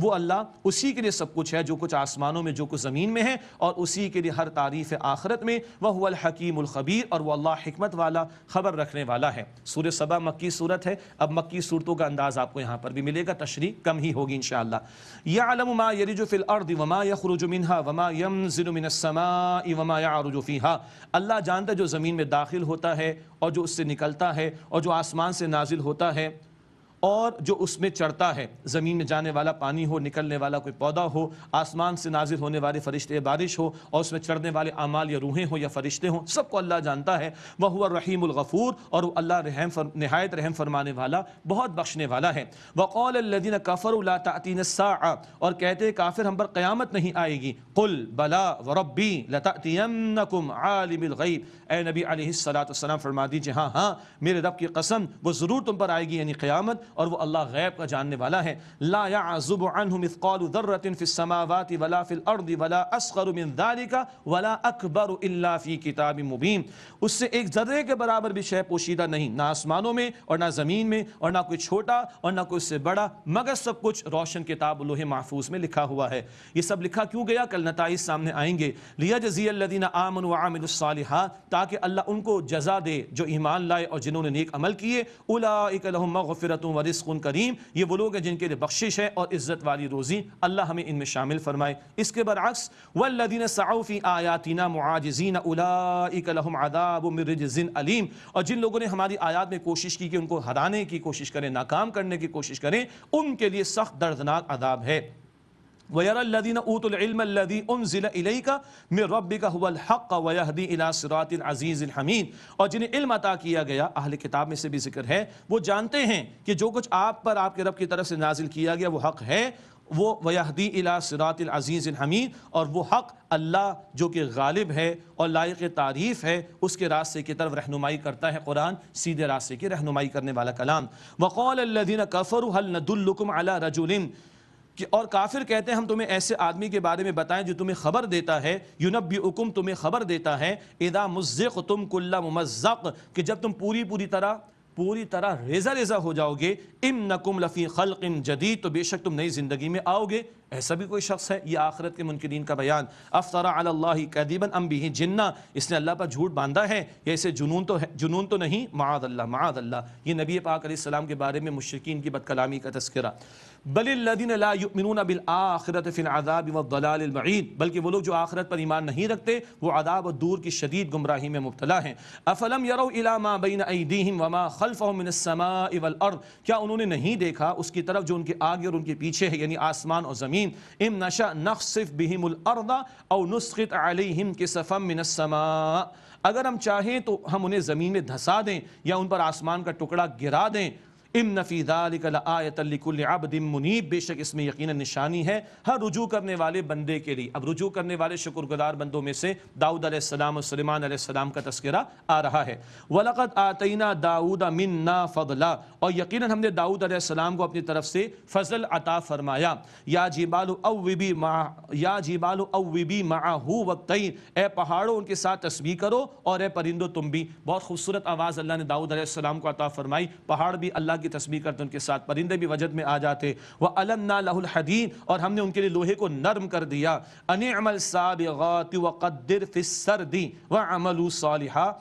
وہ اللہ اسی کے لیے سب کچھ ہے، جو کچھ آسمانوں میں جو کچھ زمین میں ہے، اور اسی کے لیے ہر تعریف آخرت میں. وَهُوَ الْحَكِيمُ الْخَبِيرُ، اور وہ اللہ حکمت والا، خبر رکھنے والا ہے. سورہ سبا مکی صورت ہے. اب مکی صورتوں کا انداز آپ کو یہاں پر بھی ملے گا، تشریح کم ہی ہوگی انشاءاللہ. يَعْلَمُ مَا يَلِجُ فِي الْأَرْضِ وَمَا يَخْرُجُ مِنْهَا وَمَا يَنزِلُ مِنَ السَّمَاءِ وَمَا يَعْرُجُ فِيهَا. اللہ جانتا ہے جو زمین میں داخل ہوتا ہے اور جو اس سے نکلتا ہے، اور جو آسمان سے نازل ہوتا ہے اور جو اس میں چڑھتا ہے. زمین میں جانے والا پانی ہو، نکلنے والا کوئی پودا ہو، آسمان سے نازل ہونے والے فرشتے بارش ہو، اور اس میں چڑھنے والے اعمال یا روحیں ہوں یا فرشتے ہوں، سب کو اللہ جانتا ہے. وَهُوَ الرَّحِيمُ الْغَفُورُ، اور وہ اللہ نہایت رحم فرمانے والا، بہت بخشنے والا ہے. وَقَالَ الَّذِينَ كَفَرُوا لَا تَأْتِينَا السَّاعَةُ، اور کہتے کافر ہم پر قیامت نہیں آئے گی. قُلْ بَلَا وَرَبِّي لَتَأْتِيَنَّكُمْ عَالِمِ الْغَيْبِ، اے نبی علیہ السلام فرما دیجئے ہاں ہاں میرے رب کی قسم وہ ضرور تم پر آئے گی، یعنی قیامت، اور وہ اللہ غیب کا جاننے والا ہے. لا يعزب عنه مثقال ذرة في السماوات ولا في الارض ولا اصغر من ذلك ولا اکبر الا في کتاب مبین. اس سے ایک ذرے کے برابر بھی شے پوشیدہ نہیں، نہ آسمانوں میں اور نہ زمین میں، اور نہ کوئی چھوٹا اور نہ کوئی اس سے بڑا، مگر سب کچھ روشن کتاب لوح محفوظ میں لکھا ہوا ہے. یہ سب لکھا کیوں گیا؟ کل نتائج سامنے آئیں گے. لیجزی الذین آمنوا وعملوا الصالحات، تاکہ اللہ ان کو جزا دے جو ایمان لائے اور جنہوں نے نیک عمل کیے. اولئک لهم مغفرۃ ورزق کریم، یہ وہ لوگ ہیں جن کے لیے بخشش ہے اور عزت والی روزی، اللہ ہمیں ان میں شامل فرمائے۔ اس کے برعکس والذین سعوا فی آیاتنا معاجزین اولئک لہم عذاب من رجز علیم، اور جن لوگوں نے ہماری آیات میں کوشش کی کہ ان کو ہرانے کی کوشش کریں، ناکام کرنے کی کوشش کریں، ان کے لیے سخت دردناک عذاب ہے۔ وَيَرَى الَّذِينَ أُوتُوا الْعِلْمَ الَّذِي أُنزِلَ إِلَيْكَ مِن رَبِّكَ هُوَ الْحَقُّ وَيَهْدِي إِلَى صِرَاطِ الْعَزِيزِ الْحَمِيدِ، اور جنہیں علم عطا کیا گیا، اہل کتاب میں سے بھی ذکر ہے، وہ جانتے ہیں کہ جو کچھ آپ پر آپ کے رب کی طرف سے نازل کیا گیا وہ حق ہے، وہ وَيَهْدِي إِلَى صِرَاطِ الْعَزِيزِ الْحَمِيدِ، اور وہ حق اللہ جو کہ غالب ہے اور لائق تعریف ہے، اس کے راستے کی طرف رہنمائی کرتا ہے۔ قرآن سیدھے راستے کی رہنمائی کرنے والا کلام۔ وَقَالَ الَّذِينَ كَفَرُوا هَلْ نَدُلُّكُمْ عَلَى رَجُلٍ، اور کافر کہتے ہیں ہم تمہیں ایسے آدمی کے بارے میں بتائیں جو تمہیں خبر دیتا ہے، يُنَبِّئُكُمْ تمہیں خبر دیتا ہے، اِذَا مُزِّقْتُمْ كُلَّ مُمَزَّقٍ، کہ جب تم پوری طرح ریزہ ریزہ ہو جاؤ گے، اِنَّكُمْ لَفِي خَلْقٍ جَدِيدٍ، تو بے شک تم نئی زندگی میں آؤ گے۔ ایسا بھی کوئی شخص ہے؟ یہ آخرت کے منکرین کا بیان۔ افطرى علی اللہ کذبا ام بہ جنہ، اس نے اللہ پر جھوٹ باندھا ہے یا اسے جنون تو نہیں؟ معاذ اللہ معاذ اللہ۔ یہ نبی پاک علیہ السلام کے بارے میں مشرکین کی بد کلامی کا تذکرہ۔ بل الذین لا یؤمنون بالآخرۃ فی العذاب والضلال البعید، بلکہ وہ لوگ جو آخرت پر ایمان نہیں رکھتے وہ عذاب اور دور کی شدید گمراہی میں مبتلا ہیں۔ افلم یروا الی ما بین ایدیہم وما خلفہم من السماء والارض، کیا انہوں نے نہیں دیکھا اس کی طرف جو ان کے آگے اور ان کے پیچھے ہے، یعنی آسمان اور زمین۔ ام نشأ نخسف بہم الارض او نسقط علیہم کسفا من السماء، اگر ہم چاہیں تو ہم انہیں زمین میں دھسا دیں یا ان پر آسمان کا ٹکڑا گرا دیں۔ ان فی ذلک لآیۃ لکل عبد منیب، بے شک اس میں یقیناً نشانی ہے ہر رجوع کرنے والے بندے کے لیے۔ اب رجوع کرنے والے شکر گزار بندوں میں سے داؤد علیہ السلام اور سلیمان علیہ السلام کا تذکرہ آ رہا ہے۔ وَلَقَدْ آتَيْنَا دَاوُودَ مِنَّا فَضْلًا، اور یقیناً ہم نے داؤد علیہ السلام کو اپنی طرف سے فضل عطا فرمایا۔ یا جبال اوبی معہ والطیر، اے پہاڑوں ان کے ساتھ تسبیح کرو اور اے پرندوں تم بھی۔ بہت خوبصورت آواز اللہ نے داؤد علیہ السلام کو عطا فرمائی، پہاڑ بھی اللہ کی تسبیح کرتے ان کے ساتھ، پرندے بھی وجد میں آ جاتے۔ وَأَلَنَّا لَهُ الْحَدِيدَ، اور ہم نے ان کے لیے لوہے کو نرم کر دیا۔ أَنِ اعْمَلْ سَابِغَاتٍ وَقَدِّرْ فِي السَّرْدِ وَاعْمَلُوا صَالِحًا،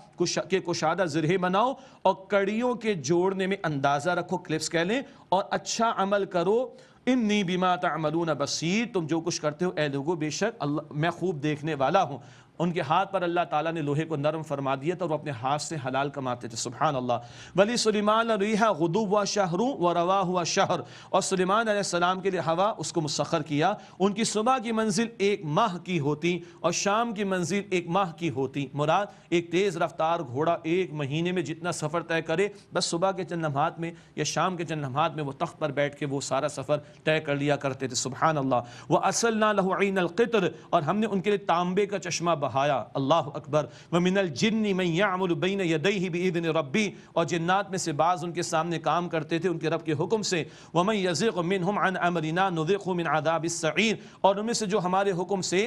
کہ کشادہ زرہیں بناؤ اور کڑیوں کے جوڑنے میں اندازہ رکھو، کلپس کہہ لیں، اور اچھا عمل کرو۔ انی بما تعملون بصیر، تم جو کچھ کرتے ہو اے لوگو بے شک میں خوب دیکھنے والا ہوں۔ ان کے ہاتھ پر اللہ تعالیٰ نے لوہے کو نرم فرما دیا تھا اور وہ اپنے ہاتھ سے حلال کماتے تھے، سبحان اللہ۔ ولی سلیمان ریحا غدوها شہر ورواها شہر، اور سلیمان علیہ السلام کے لیے ہوا اس کو مسخر کیا، ان کی صبح کی منزل 1 ماہ کی ہوتی اور شام کی منزل 1 ماہ کی ہوتی۔ مراد ایک تیز رفتار گھوڑا 1 مہینے میں جتنا سفر طے کرے، بس صبح کے چند لمحات میں یا شام کے چند لمحات میں وہ تخت پر بیٹھ کے وہ سارا سفر طے کر لیا کرتے تھے، سبحان اللہ۔ وَأَسَلْنَا لَهُ عَيْنَ الْقِطْرِ، اور ہم نے ان کے لیے تانبے کا چشمہ بہایا، اللہ اکبر۔ وَمِنَ الْجِنِّ مَن يَعْمَلُ بَيْنَ يَدَيْهِ بِإِذْنِ رَبِّهِ، اور جنات میں سے بعض ان کے سامنے کام کرتے تھے ان کے رب کے حکم سے۔ وَمَن يَزِغْ مِنْهُمْ عَنْ أَمْرِنَا نُذِقْهُ مِنْ عَذَابِ السَّعِيرِ، اور ان میں سے جو ہمارے حکم سے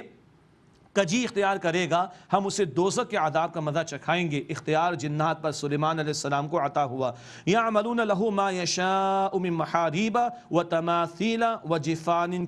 کجی اختیار کرے گا ہم اسے دوزخ کے عذاب کا مزہ چکھائیں گے۔ اختیار جنات پر سلیمان علیہ السلام کو عطا ہوا۔ یعملون له ما یشاء من محاریب وتماثیل وجفان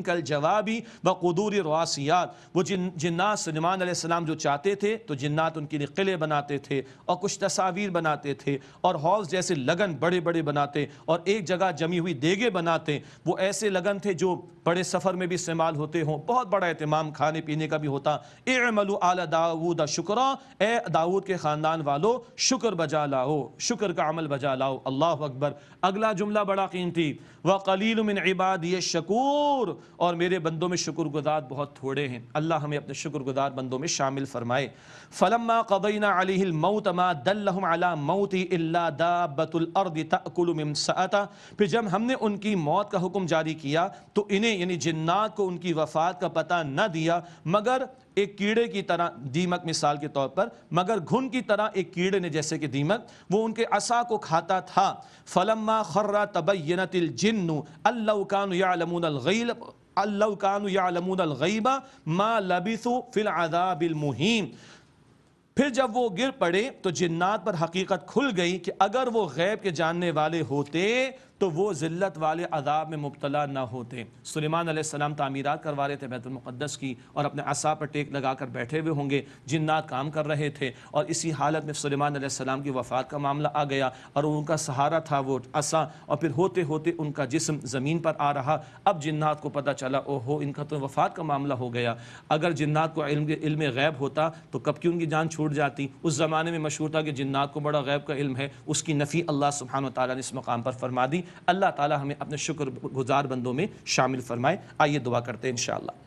کالجواب وقدور الراسیات، وہ جنات سلیمان علیہ السلام جو چاہتے تھے تو جنات ان کے لیے قلعے بناتے تھے اور کچھ تصاویر بناتے تھے اور حوض جیسے لگن بڑے بڑے بناتے اور ایک جگہ جمی ہوئی دیگیں بناتے۔ وہ ایسے لگن تھے جو بڑے سفر میں بھی استعمال ہوتے ہوں، بہت بڑا اہتمام کھانے پینے کا بھی ہوتا۔ اعملوا آل داود شکرا، اے داؤد کے خاندان والو شکر بجا لاؤ، شکر کا عمل بجا لاؤ، اللہ اکبر۔ اگلا جملہ بڑا قیمتی، وقلیل من عبادی الشکور، اور میرے بندوں میں شکر گزار بہت تھوڑے ہیں، اللہ ہمیں اپنے شکر گزار بندوں میں شامل فرمائے۔ فلما قضینا علیہ الموت ما دلہم علی موت الا دابۃ الارض تأکل من سأتہ، پھر جب ہم نے ان کی موت کا حکم جاری کیا تو انہیں یعنی جنات کو ان کی وفات کا پتہ نہ دیا مگر ایک کیڑے کی طرح، دیمک مثال کے طور پر، مگر گھن کی طرح ایک کیڑے نے جیسے کہ دیمک وہ ان کے عصا کو کھاتا تھا۔ فلما خر تبینت الجن ان لو كانوا يعلمون الغیب لو كانوا يعلمون الغیب ما لبثوا في العذاب المہین، پھر جب وہ گر پڑے تو جنات پر حقیقت کھل گئی کہ اگر وہ غیب کے جاننے والے ہوتے تو وہ ذلت والے عذاب میں مبتلا نہ ہوتے۔ سلیمان علیہ السلام تعمیرات کروا رہے تھے بیت المقدس کی، اور اپنے عصا پر ٹیک لگا کر بیٹھے ہوئے ہوں گے، جنات کام کر رہے تھے، اور اسی حالت میں سلیمان علیہ السلام کی وفات کا معاملہ آ گیا، اور ان کا سہارا تھا وہ عصا، اور پھر ہوتے ہوتے ان کا جسم زمین پر آ رہا۔ اب جنات کو پتہ چلا اوہو ان کا تو وفات کا معاملہ ہو گیا۔ اگر جنات کو علم غیب ہوتا تو کب کی ان کی جان چھوٹ جاتی۔ اس زمانے میں مشہور تھا کہ جنات کو بڑا غیب کا علم ہے، اس کی نفی اللہ سبحانہ و تعالیٰ نے اس مقام پر فرما دی۔ اللہ تعالیٰ ہمیں اپنے شکر گزار بندوں میں شامل فرمائے۔ آئیے دعا کرتے ہیں انشاءاللہ۔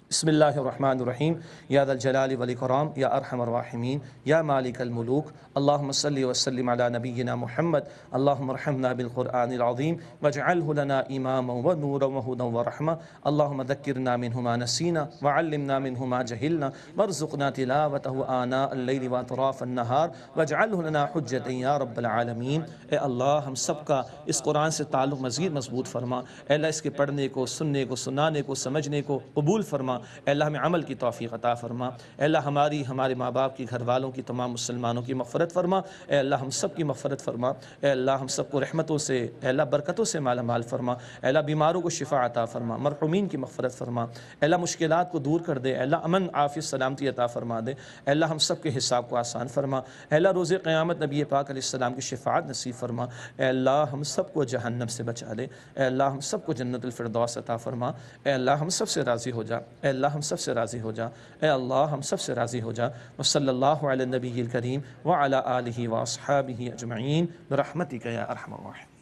بسم اللہ الرحمن الرحیم، یا ذا الجلال والاکرام، یا ارحم الراحمین، یا مالک الملوک، اللہم صلی وسلم علی نبینا محمد، اللہم ارحمنا بالقرآن العظیم واجعلہ لنا اماما ونورا وہدا ورحمہ، اللہم ذکرنا منہ ما نسینا وعلمنا منہ ما جہلنا وارزقنا تلاوتہ آناء اللیل واطراف النہار واجعلہ لنا حجتا یا رب العالمین۔ اے اللہ ہم سب کا اس قرآن سے تعلق مزید مضبوط فرما، اے اللہ اس کے پڑھنے کو، سننے کو، سنانے کو، سمجھنے کو قبول فرما، اے اللہ ہمیں عمل کی توفیق عطا فرما، اے اللہ ہمارے ماں باپ کی، گھر والوں کی، تمام مسلمانوں کی مغفرت فرما، اے اللہ ہم سب کی مغفرت فرما، اے اللہ ہم سب کو رحمتوں سے، اے اللہ برکتوں سے مالا مال فرما، اے اللہ بیماروں کو شفا عطا فرما، مرحومین کی مغفرت فرما، اے اللہ مشکلات کو دور کر دے، اے اللہ امن عافیت سلامتی عطا فرما دے، اے اللہ ہم سب کے حساب کو آسان فرما، اے اللہ روز قیامت نبی پاک علیہ السلام کی شفاعت نصیب فرما، اے اللہ ہم سب کو جہنم سے بچا لے، اے اللہ ہم سب کو جنت الفردوس عطا فرما، اے اللہ ہم سب سے راضی ہو جا، اے اللہ ہم سب سے راضی ہو جا، اے اللہ ہم سب سے راضی ہو جا۔ وصلی اللہ علی النبی الکریم وعلی آلہ واصحابہ اجمعین برحمتک یا ارحم الراحمین۔